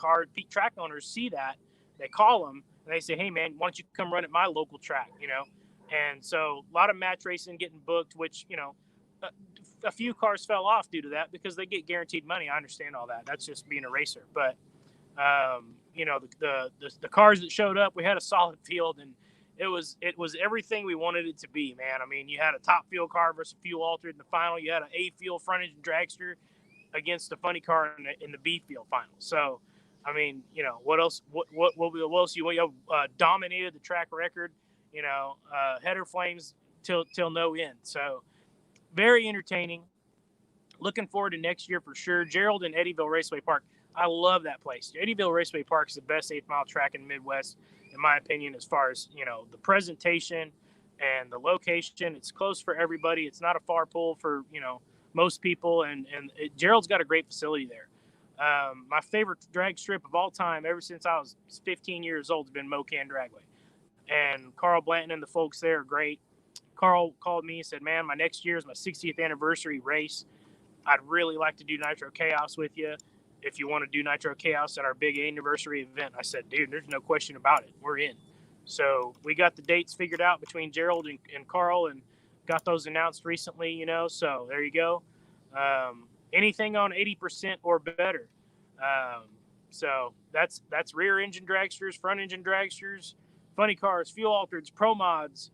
track owners see that. They call them and they say, hey, man, why don't you come run at my local track, And so a lot of match racing getting booked, which, a few cars fell off due to that because they get guaranteed money. I understand all that. That's just being a racer. But, the cars that showed up, we had a solid field and it was everything we wanted it to be, man. I mean, you had a Top Fuel car versus fuel altered in the final. You had an A fuel frontage and dragster against a Funny Car in the B field final. So, I mean, what else? What else? You dominated the track record. Header flames till no end. So, very entertaining. Looking forward to next year for sure. Gerald and Eddyville Raceway Park. I love that place. Eddyville Raceway Park is the best 8-mile track in the Midwest, in my opinion, as far as, the presentation and the location. It's close for everybody. It's not a far pull for, most people. And Gerald's got a great facility there. My favorite drag strip of all time, ever since I was 15 years old, has been Mocan Dragway. And Carl Blanton and the folks there are great. Carl called me and said, man, my next year is my 60th anniversary race. I'd really like to do Nitro Chaos with you. If you want to do Nitro Chaos at our big anniversary event. I said, dude, there's no question about it. We're in. So we got the dates figured out between Gerald and Carl and got those announced recently, you know. So there you go. Anything on 80% or better. So that's rear engine dragsters, front engine dragsters, funny cars, fuel altereds, pro mods.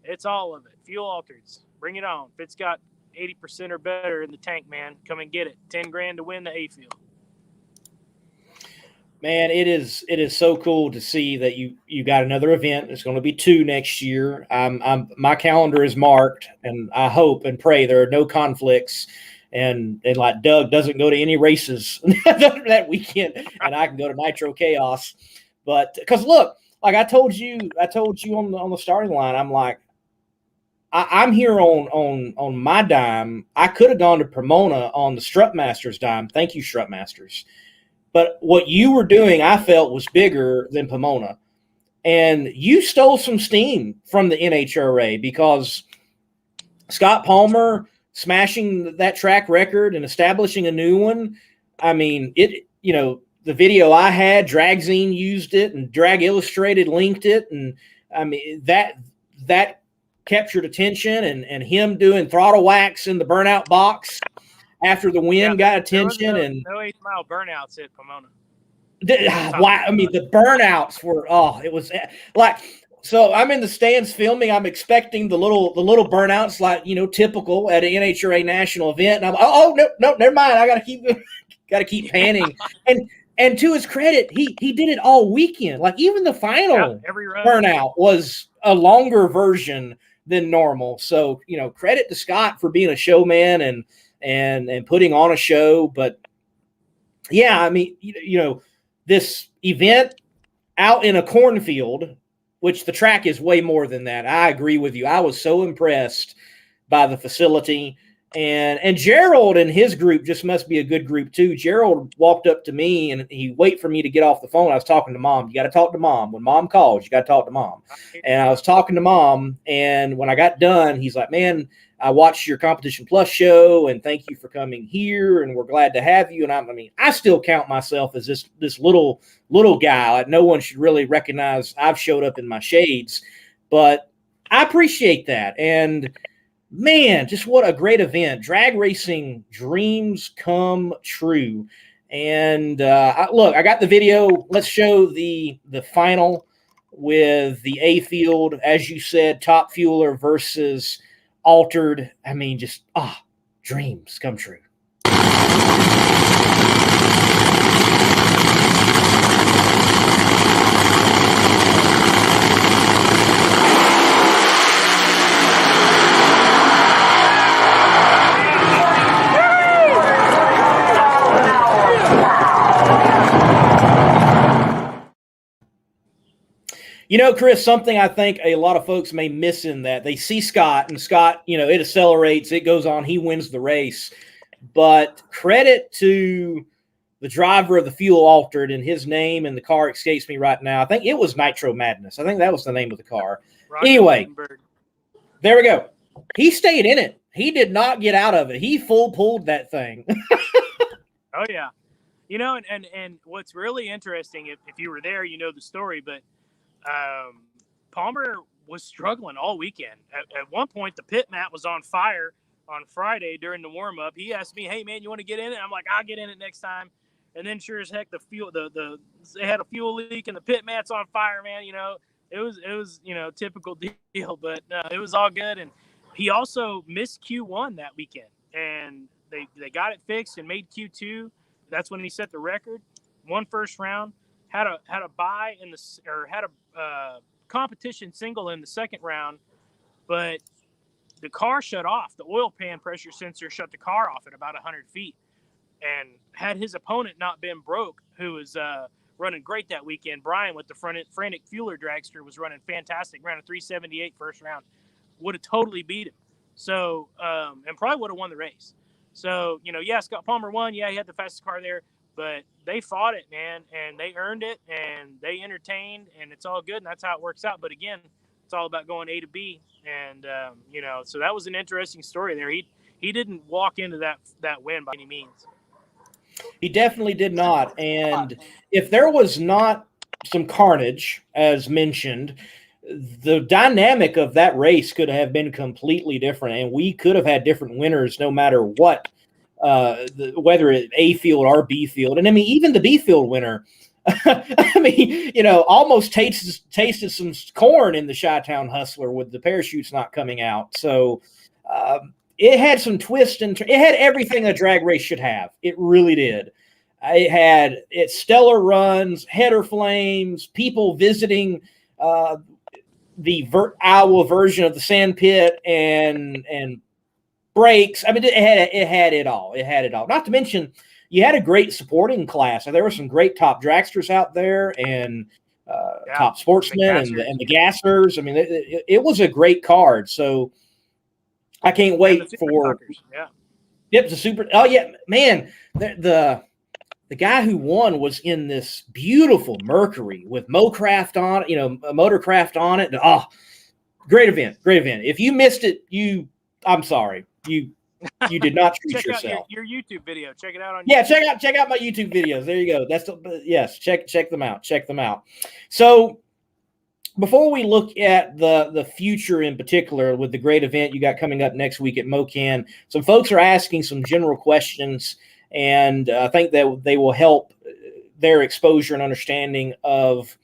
It's all of it. Fuel altereds. Bring it on. If it's got 80% or better in the tank, man, come and get it. 10 grand to win the A field. Man, it is so cool to see that you got another event. It's going to be 2 next year. My calendar is marked, and I hope and pray there are no conflicts, and like Doug doesn't go to any races that weekend, and I can go to Nitro Chaos. But because look, like I told you on the starting line, I'm like, I'm here on my dime. I could have gone to Pomona on the Strutmasters dime. Thank you, Strutmasters. But what you were doing, I felt, was bigger than Pomona. And you stole some steam from the NHRA because Scott Palmer smashing that track record and establishing a new one. I mean, the video I had, Dragzine used it and Drag Illustrated linked it. And I mean, that captured attention, and him doing throttle wax in the burnout box after the win got attention. No 8 mile burnouts at Pomona. Wow, I mean, the burnouts were, it was like, so I'm in the stands filming. I'm expecting the little burnouts, like, typical at an NHRA national event. And I'm, no, never mind. I got to keep panning. And to his credit, he did it all weekend. Like even the final burnout was a longer version than normal. So, credit to Scott for being a showman and putting on a show. But yeah, I mean, this event out in a cornfield, which the track is way more than that. I agree with you. I was so impressed by the facility. And Gerald and his group just must be a good group too. Gerald walked up to me and he waited for me to get off the phone. I was talking to Mom. You got to talk to Mom. When Mom calls, you got to talk to Mom. And I was talking to Mom. And when I got done, he's like, man, I watched your Competition Plus show and thank you for coming here. And we're glad to have you. And I still count myself as this little guy. Like no one should really recognize I've showed up in my shades, but I appreciate that. And man, just what a great event. Drag racing dreams come true. And I got the video. Let's show the final with the A field. As you said, top fueler versus altered. I mean, just, dreams come true. Chris, something I think a lot of folks may miss in that they see Scott, and Scott, it accelerates, it goes on, he wins the race. But credit to the driver of the fuel altered, and his name and the car escapes me right now. I think it was Nitro Madness. I think that was the name of the car. Anyway, there we go. He stayed in it. He did not get out of it. He full pulled that thing. Oh, yeah. And what's really interesting, if you were there, the story, but Palmer was struggling all weekend. At one point, the pit mat was on fire on Friday during the warm-up. He asked me, hey, man, you want to get in it? I'm like, I'll get in it next time. And then sure as heck, they had a fuel leak and the pit mat's on fire, man. It was typical deal, but it was all good. And he also missed Q1 that weekend, and they got it fixed and made Q2. That's when he set the record. Won first round. Had a bye had a competition single in the second round, but the car shut off. The oil pan pressure sensor shut the car off at about 100 feet. And had his opponent not been broke, who was running great that weekend, Brian with the Frantic Fueler Dragster was running fantastic, ran a 378 first round, would have totally beat him. So, and probably would have won the race. So, Scott Palmer won. Yeah, he had the fastest car there. but they fought it, man, and they earned it, and they entertained, and it's all good, and that's how it works out. But again, it's all about going A to B, and so that was an interesting story there. He didn't walk into that win by any means. He definitely did not. And if there was not some carnage, as mentioned, the dynamic of that race could have been completely different, and we could have had different winners no matter what, whether it A field or B field. And I mean, even the B field winner, I mean, almost tasted some corn in the Chi-Town Hustler with the parachutes not coming out. So it had some twists and it had everything a drag race should have. It really did. It had its stellar runs, header flames, people visiting the Iowa version of the sand pit, and breaks. I mean, it had it all. It had it all. Not to mention, you had a great supporting class. There were some great top dragsters out there, and top sportsmen, and the gassers. I mean, it was a great card. So I can't wait for. Yep, the super. Oh yeah, man. The guy who won was in this beautiful Mercury with Mocraft on it, Motorcraft on it. Oh, great event. If you missed it, I'm sorry. You did not treat check yourself. Out your YouTube video. Check it out on. Yeah, check out my YouTube videos. There you go. Yes. Check them out. Check them out. So before we look at the future in particular with the great event you got coming up next week at MoCan, some folks are asking some general questions, and I think that they will help their exposure and understanding of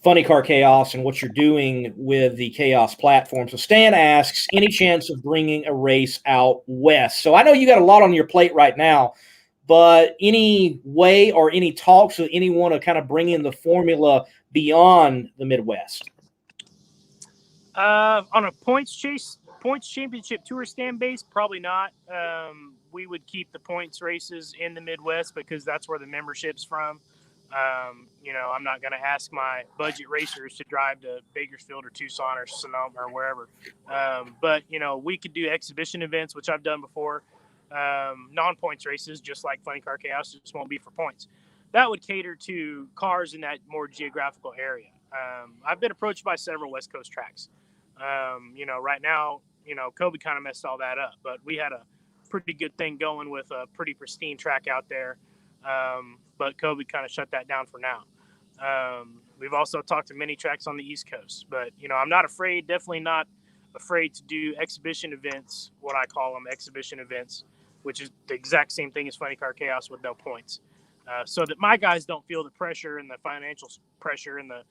Funny Car Chaos and what you're doing with the Chaos platform. So Stan asks, any chance of bringing a race out west? So I know you got a lot on your plate right now, but any way or any talks with anyone to kind of bring in the formula beyond the Midwest? On a points championship tour stand base, probably not. We would keep the points races in the Midwest because that's where the membership's from. I'm not going to ask my budget racers to drive to Bakersfield or Tucson or Sonoma or wherever. But we could do exhibition events, which I've done before. Non-points races, just like Funny Car Chaos, just won't be for points. That would cater to cars in that more geographical area. I've been approached by several West Coast tracks. Right now, COVID kind of messed all that up, but we had a pretty good thing going with a pretty pristine track out there. But COVID kind of shut that down for now. We've also talked to many tracks on the East Coast, but, I'm not afraid, definitely not afraid to do exhibition events, what I call them, exhibition events, which is the exact same thing as Funny Car Chaos with no points. So that my guys don't feel the pressure and the financial pressure and the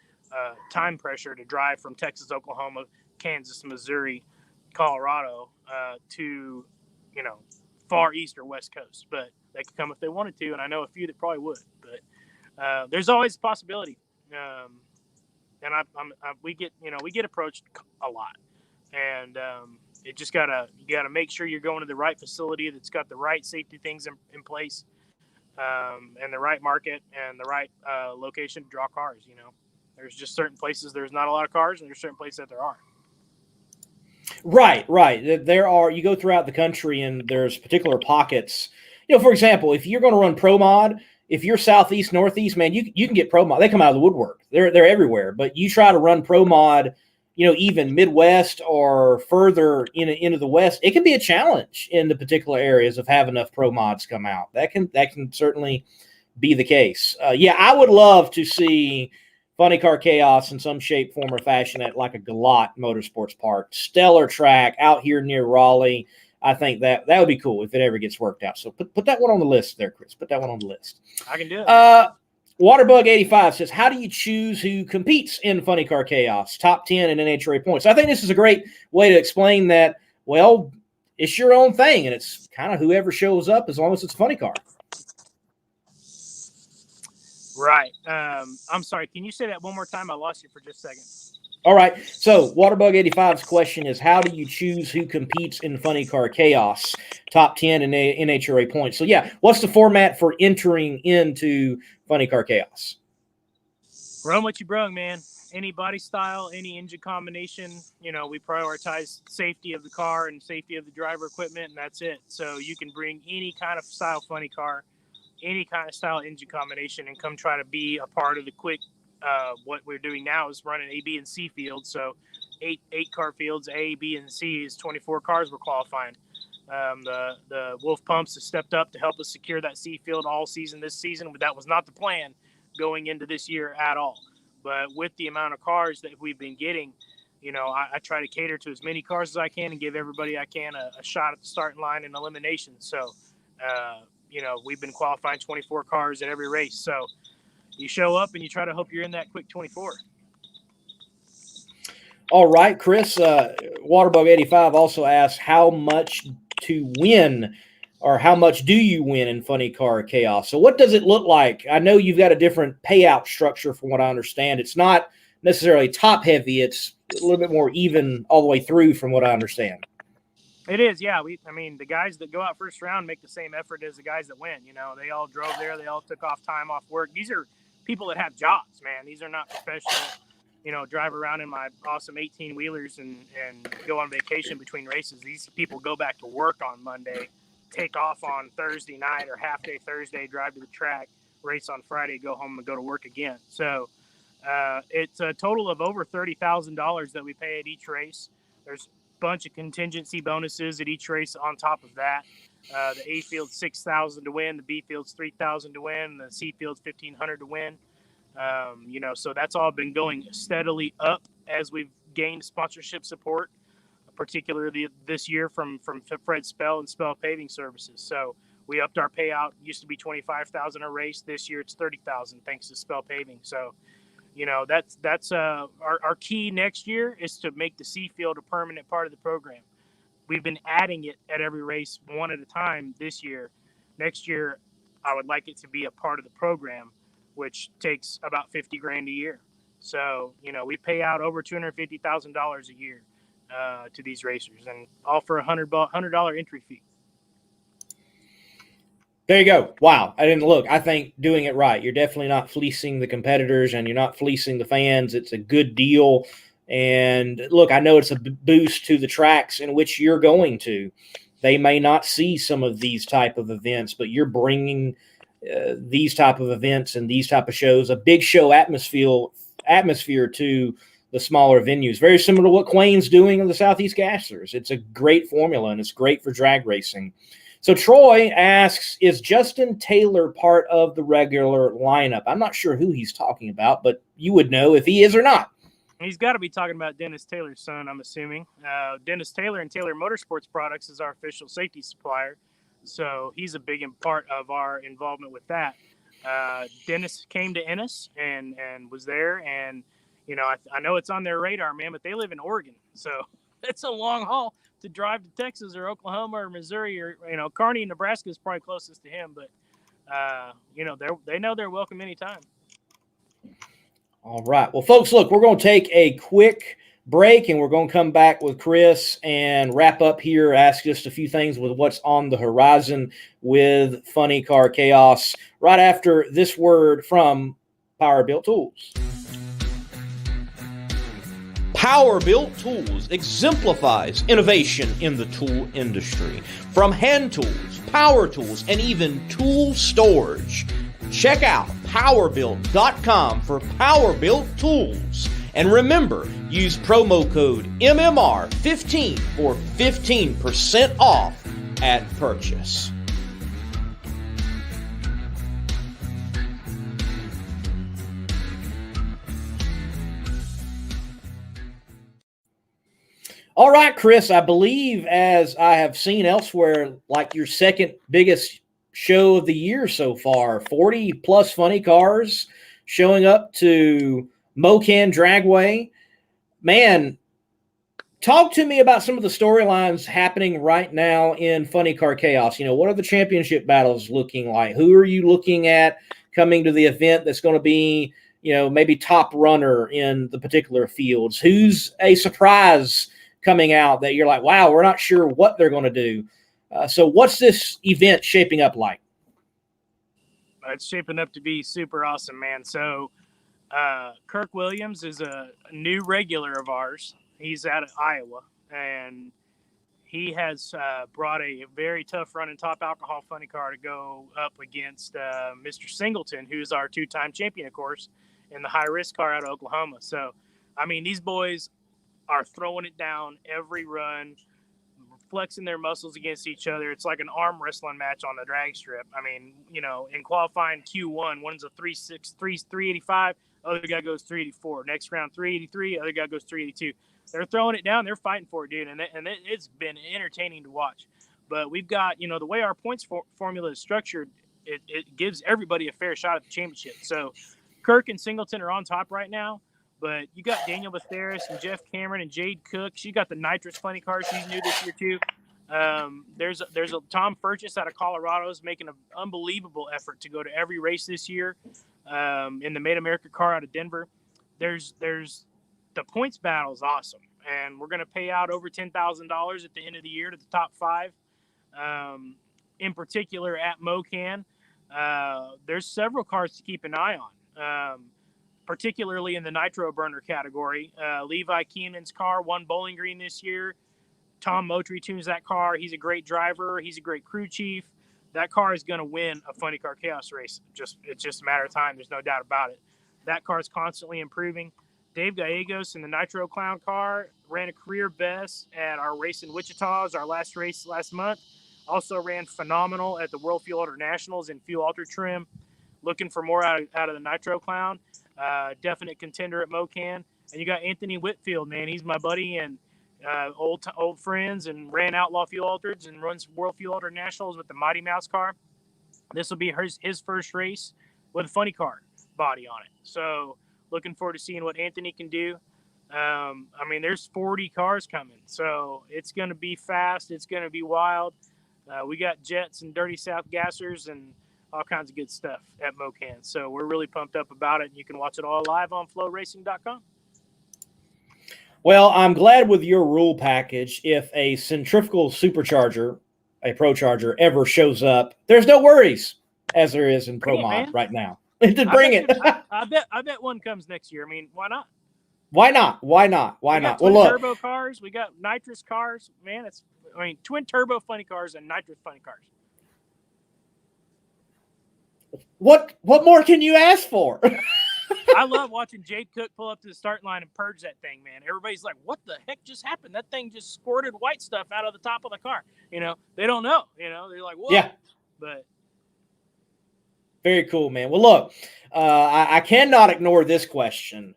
time pressure to drive from Texas, Oklahoma, Kansas, Missouri, Colorado to, far east or west coast. But they could come if they wanted to, and I know a few that probably would. But there's always a possibility. And we get approached a lot, and you gotta make sure you're going to the right facility that's got the right safety things in place, and the right market and the right location to draw cars. There's just certain places there's not a lot of cars, and there's certain places that there are. Right. There are. You go throughout the country, and there's particular pockets. For example, if you're going to run Pro Mod, if you're southeast, northeast, man, you can get Pro Mod. They come out of the woodwork. They're everywhere. But you try to run Pro Mod, even Midwest or further into the West, it can be a challenge in the particular areas of having enough Pro Mods come out. That can certainly be the case. I would love to see Funny Car Chaos in some shape, form, or fashion at like a Galot Motorsports Park. Stellar track out here near Raleigh. I think that would be cool if it ever gets worked out. So put that one on the list there, Chris. Put that one on the list. I can do it. Waterbug85 says, how do you choose who competes in Funny Car Chaos? Top 10 in NHRA points. I think this is a great way to explain that, well, it's your own thing, and it's kind of whoever shows up as long as it's a funny car. Right. I'm sorry. Can you say that one more time? I lost you for just a second. All right. So Waterbug85's question is, how do you choose who competes in Funny Car Chaos? Top 10 in NHRA points. So, what's the format for entering into Funny Car Chaos? Run what you brung, man. Any body style, any engine combination. We prioritize safety of the car and safety of the driver equipment, and that's it. So you can bring any kind of style funny car. any kind of style engine combination and come try to be a part of the quick. What we're doing now is running A, B, and C fields. So eight car fields, A, B, and C is 24 cars we're qualifying. The Wolf Pumps has stepped up to help us secure that C field all season this season, but that was not the plan going into this year at all. But with the amount of cars that we've been getting, I try to cater to as many cars as I can and give everybody I can a shot at the starting line in elimination. So, we've been qualifying 24 cars at every race. So you show up and you try to hope you're in that quick 24. All right, Chris. Waterbug85 also asks how much to win, or how much do you win in Funny Car Chaos? So what does it look like? I know you've got a different payout structure from what I understand. It's not necessarily top heavy. It's a little bit more even all the way through from what I understand. It is, yeah. The guys that go out first round make the same effort as the guys that win. They all drove there. They all took off time off work. These are people that have jobs, man. These are not professional, drive around in my awesome 18-wheelers and go on vacation between races. These people go back to work on Monday, take off on Thursday night or half day Thursday, drive to the track, race on Friday, go home and go to work again. So it's a total of over $30,000 that we pay at each race. There's bunch of contingency bonuses at each race on top of that. The A field's $6,000 to win, the B field's $3,000 to win, the C field's $1,500 to win. So that's all been going steadily up as we've gained sponsorship support, particularly this year from Fred Spell and Spell Paving Services. So we upped our payout. It used to be $25,000 a race. This year it's $30,000 thanks to Spell Paving. So that's our key next year is to make the C field a permanent part of the program. We've been adding it at every race one at a time this year. Next year, I would like it to be a part of the program, which takes about $50,000 a year. So, we pay out over $250,000 a year to these racers, and all for $100 entry fee. There you go. Wow. I didn't look. I think doing it right. You're definitely not fleecing the competitors and you're not fleecing the fans. It's a good deal. And look, I know it's a boost to the tracks in which you're going to. They may not see some of these type of events, but you're bringing these type of events and these type of shows, a big show atmosphere to the smaller venues. Very similar to what Quain's doing in the Southeast Gassers. It's a great formula and it's great for drag racing. So Troy asks, is Justin Taylor part of the regular lineup? I'm not sure who he's talking about, but you would know if he is or not. He's got to be talking about Dennis Taylor's son, I'm assuming. Dennis Taylor and Taylor Motorsports Products is our official safety supplier. So he's a big part of our involvement with that. Dennis came to Ennis and was there. And, I know it's on their radar, man, but they live in Oregon. So it's a long haul to drive to Texas or Oklahoma or Missouri or, Kearney, Nebraska is probably closest to him. But, they know they're welcome anytime. All right. Well, folks, look, we're going to take a quick break and we're going to come back with Chris and wrap up here, ask just a few things with what's on the horizon with Funny Car Chaos right after this word from Power Built Tools. Power Built Tools exemplifies innovation in the tool industry. From hand tools, power tools, and even tool storage. Check out powerbuilt.com for Power Built Tools. And remember, use promo code MMR15 for 15% off at purchase. All right, Chris, I believe, as I have seen elsewhere, like your second biggest show of the year so far, 40 plus funny cars showing up to Mocan Dragway. Man, talk to me about some of the storylines happening right now in Funny Car Chaos. What are the championship battles looking like? Who are you looking at coming to the event that's going to be, maybe top runner in the particular fields? Who's a surprise coming out that you're like, wow, we're not sure what they're going to do? So what's this event shaping up like? It's shaping up to be super awesome, man. So Kirk Williams is a new regular of ours. He's out of Iowa, and he has brought a very tough running top alcohol funny car to go up against Mr. Singleton, who's our 2-time champion, of course, in the high risk car out of Oklahoma. So, I mean, these boys are throwing it down every run, flexing their muscles against each other. It's like an arm wrestling match on the drag strip. I mean, in qualifying Q1, one's a 385, other guy goes 384. Next round 383, other guy goes 382. They're throwing it down. They're fighting for it, dude, and it's been entertaining to watch. But we've got, the way our points formula is structured, it gives everybody a fair shot at the championship. So Kirk and Singleton are on top right now. But you got Daniel Bethers and Jeff Cameron and Jade Cook. She got the nitrous funny car. She's new this year too. There's a Tom Furchess out of Colorado is making an unbelievable effort to go to every race this year. In the Made America car out of Denver. There's the points battle is awesome, and we're going to pay out over $10,000 at the end of the year to the top 5. In particular at MoCan, there's several cars to keep an eye on. Particularly in the nitro burner category. Levi Keenan's car won Bowling Green this year. Tom Motry tunes that car. He's a great driver. He's a great crew chief. That car is going to win a Funny Car Chaos race. It's just a matter of time. There's no doubt about it. That car is constantly improving. Dave Gallegos in the Nitro Clown car ran a career best at our race in Wichita. It was our last race last month. Also ran phenomenal at the World Fuel Alter Nationals in Fuel Alter trim. Looking for more out of the Nitro Clown. Definite contender at MoCan. And you got Anthony Whitfield, man. He's my buddy and old friends, and ran Outlaw Fuel Altereds and runs World Fuel Alter Nationals with the Mighty Mouse car. This will be his first race with a funny car body on it. So looking forward to seeing what Anthony can do. I mean, there's 40 cars coming, so it's going to be fast. It's going to be wild. We got jets and Dirty South gassers and all kinds of good stuff at MoCan. So we're really pumped up about it. You can watch it all live on flowracing.com. Well, I'm glad with your rule package, if a centrifugal supercharger, a Pro Charger, ever shows up, there's no worries, as there is in Pro Mod right now. Bring it. I bet one comes next year. I mean, why not? Why not? Why not? Why not? Well, look, turbo cars. We got nitrous cars. Man, twin turbo funny cars and nitrous funny cars. What more can you ask for? I love watching Jade Cook pull up to the start line and purge that thing, man. Everybody's like, what the heck just happened? That thing just squirted white stuff out of the top of the car. They don't know. They're like, what? Yeah. But very cool, man. Well, look, I cannot ignore this question.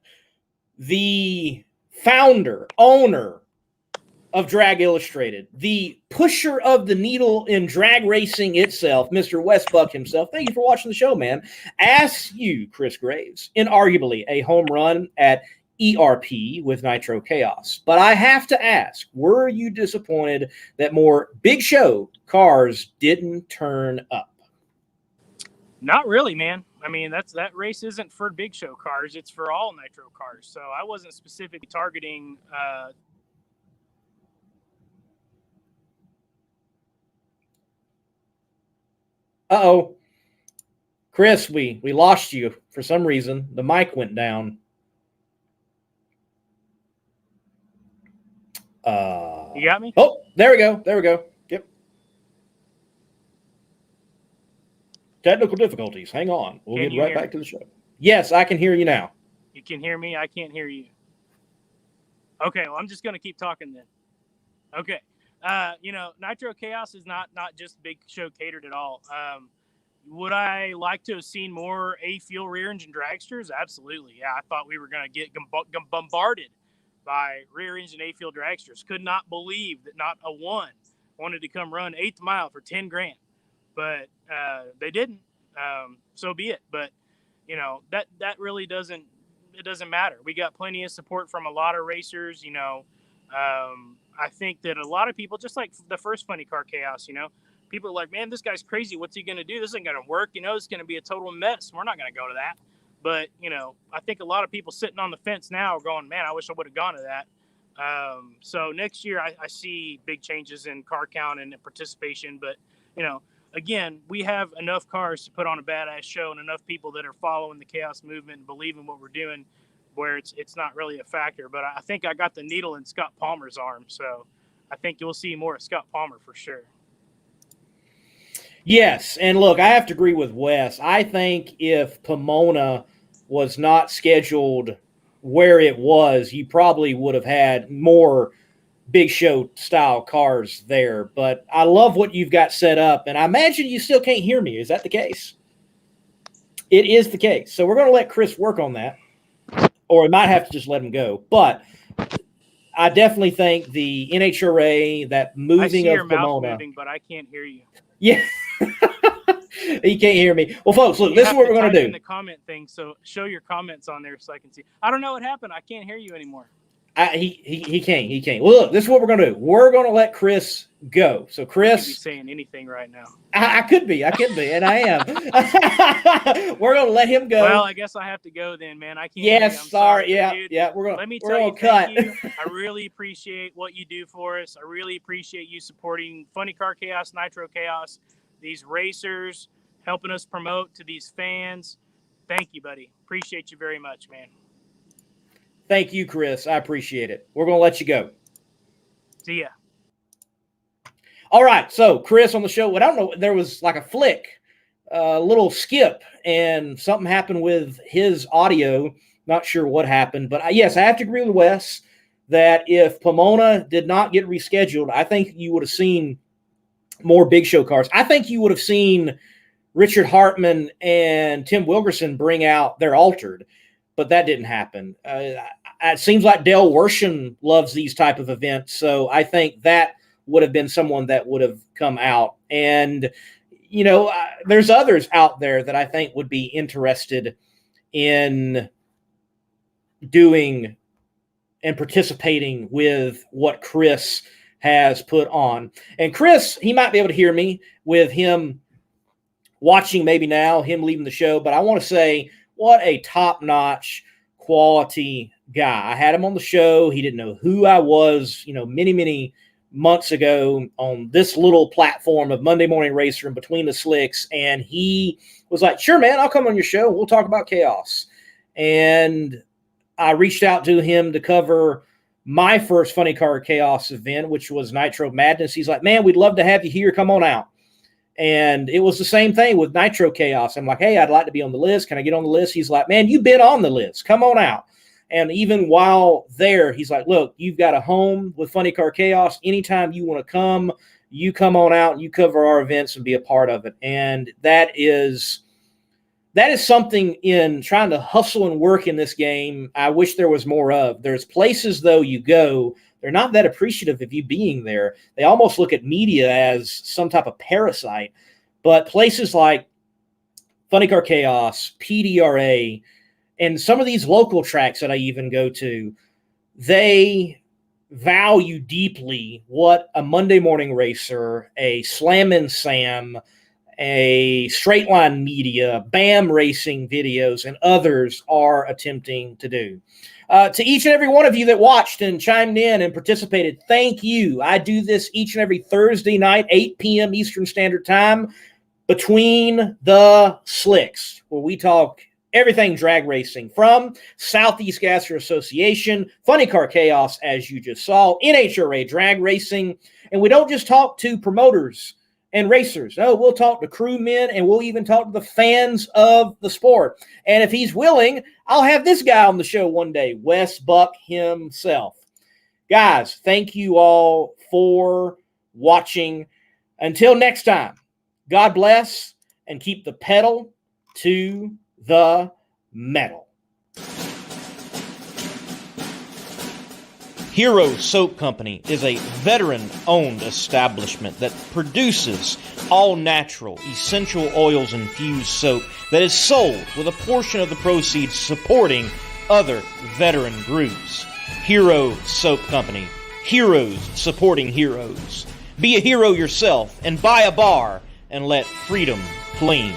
The founder, owner of Drag Illustrated, the pusher of the needle in drag racing itself, Mr. Westbuck himself. Thank you for watching the show, man. Asks you, Chris Graves, inarguably a home run at ERP with Nitro Chaos. But I have to ask, were you disappointed that more big show cars didn't turn up? Not really, man. I mean, that race isn't for big show cars. It's for all Nitro cars. So I wasn't specifically targeting Uh-oh. Chris, we lost you for some reason. The mic went down. You got me? Oh, there we go. Yep. Technical difficulties. Hang on. We'll get right back to the show. Yes, I can hear you now. You can hear me? I can't hear you. Okay, well, I'm just going to keep talking then. Okay. Nitro Chaos is not just big show catered at all. Would I like to have seen more A-Fuel rear engine dragsters? Absolutely. Yeah, I thought we were going to get bombarded by rear engine A-Fuel dragsters. Could not believe that not a one wanted to come run 8th mile for $10,000, but they didn't. So be it. But that really doesn't matter. We got plenty of support from a lot of racers. I think that a lot of people, just like the first Funny Car Chaos, people are like, man, this guy's crazy. What's he going to do? This isn't going to work. It's going to be a total mess. We're not going to go to that. But, I think a lot of people sitting on the fence now are going, man, I wish I would have gone to that. So next year I see big changes in car count and participation. But, again, we have enough cars to put on a badass show and enough people that are following the Chaos movement and believe in what we're doing, where it's not really a factor. But I think I got the needle in Scott Palmer's arm. So I think you'll see more of Scott Palmer for sure. Yes, and look, I have to agree with Wes. I think if Pomona was not scheduled where it was, you probably would have had more big show style cars there. But I love what you've got set up, and I imagine you still can't hear me. Is that the case? It is the case. So we're going to let Chris work on that, or we might have to just let him go. But I definitely think the NHRA, that moving I see your of mouth Pomona, moving, but I can't hear you. yeah. You can't hear me. Well, folks, look, this is what we're going to do. In the comment thing, so show your comments on there so I can see. I don't know what happened. I can't hear you anymore. He can't. Well, look, this is what we're going to do. We're going to let Chris go. So, Chris, you could be saying anything right now. I could be, and I am. We're going to let him go. Well, I guess I have to go then, man. I can't. Yes, sorry. Yeah, dude. yeah. Let me tell you, thank you. I really appreciate what you do for us. I really appreciate you supporting Funny Car Chaos, Nitro Chaos, these racers, helping us promote to these fans. Thank you, buddy. Appreciate you very much, man. Thank you, Chris. I appreciate it. We're going to let you go. See ya. All right. So, Chris on the show, I don't know, there was like a flick, a little skip, and something happened with his audio. Not sure what happened. But, yes, I have to agree with Wes that if Pomona did not get rescheduled, I think you would have seen more big show cars. I think you would have seen Richard Hartman and Tim Wilkerson bring out their altered, but that didn't happen. It seems like Dale Worsham loves these type of events, so I think that would have been someone that would have come out. And, you know, there's others out there that I think would be interested in doing and participating with what Chris has put on. And Chris, he might be able to hear me with him watching maybe now, him leaving the show. But I want to say, what a top-notch quality guy. I had him on the show. He didn't know who I was, you know, many, many months ago on this little platform of Monday Morning Racer in Between the Slicks. And he was like, sure, man, I'll come on your show. We'll talk about chaos. And I reached out to him to cover my first Funny Car Chaos event, which was Nitro Madness. He's like, man, we'd love to have you here. Come on out. And it was the same thing with Nitro Chaos. I'm like, hey, I'd like to be on the list. Can I get on the list? He's like, man, you've been on the list. Come on out. And even while there, he's like, look, you've got a home with Funny Car Chaos. Anytime you want to come, you come on out and you cover our events and be a part of it. And that is something in trying to hustle and work in this game I wish there was more of. There's places, though, you go, they're not that appreciative of you being there. They almost look at media as some type of parasite. But places like Funny Car Chaos, PDRA, and some of these local tracks that I even go to, they value deeply what a Monday Morning Racer, a Slammin' Sam, a Straight Line Media, BAM Racing videos, and others are attempting to do. To each and every one of you that watched and chimed in and participated, thank you. I do this each and every Thursday night, 8 p.m. Eastern Standard Time, Between the Slicks, where we talk everything drag racing, from Southeast Gasser Association, Funny Car Chaos, as you just saw, NHRA drag racing, and we don't just talk to promoters and racers. No, we'll talk to crewmen, and we'll even talk to the fans of the sport. And if he's willing, I'll have this guy on the show one day, Wes Buck himself. Guys, thank you all for watching. Until next time, God bless, and keep the pedal to the metal. Hero Soap Company is a veteran-owned establishment that produces all-natural, essential oils-infused soap that is sold with a portion of the proceeds supporting other veteran groups. Hero Soap Company. Heroes supporting heroes. Be a hero yourself and buy a bar and let freedom clean.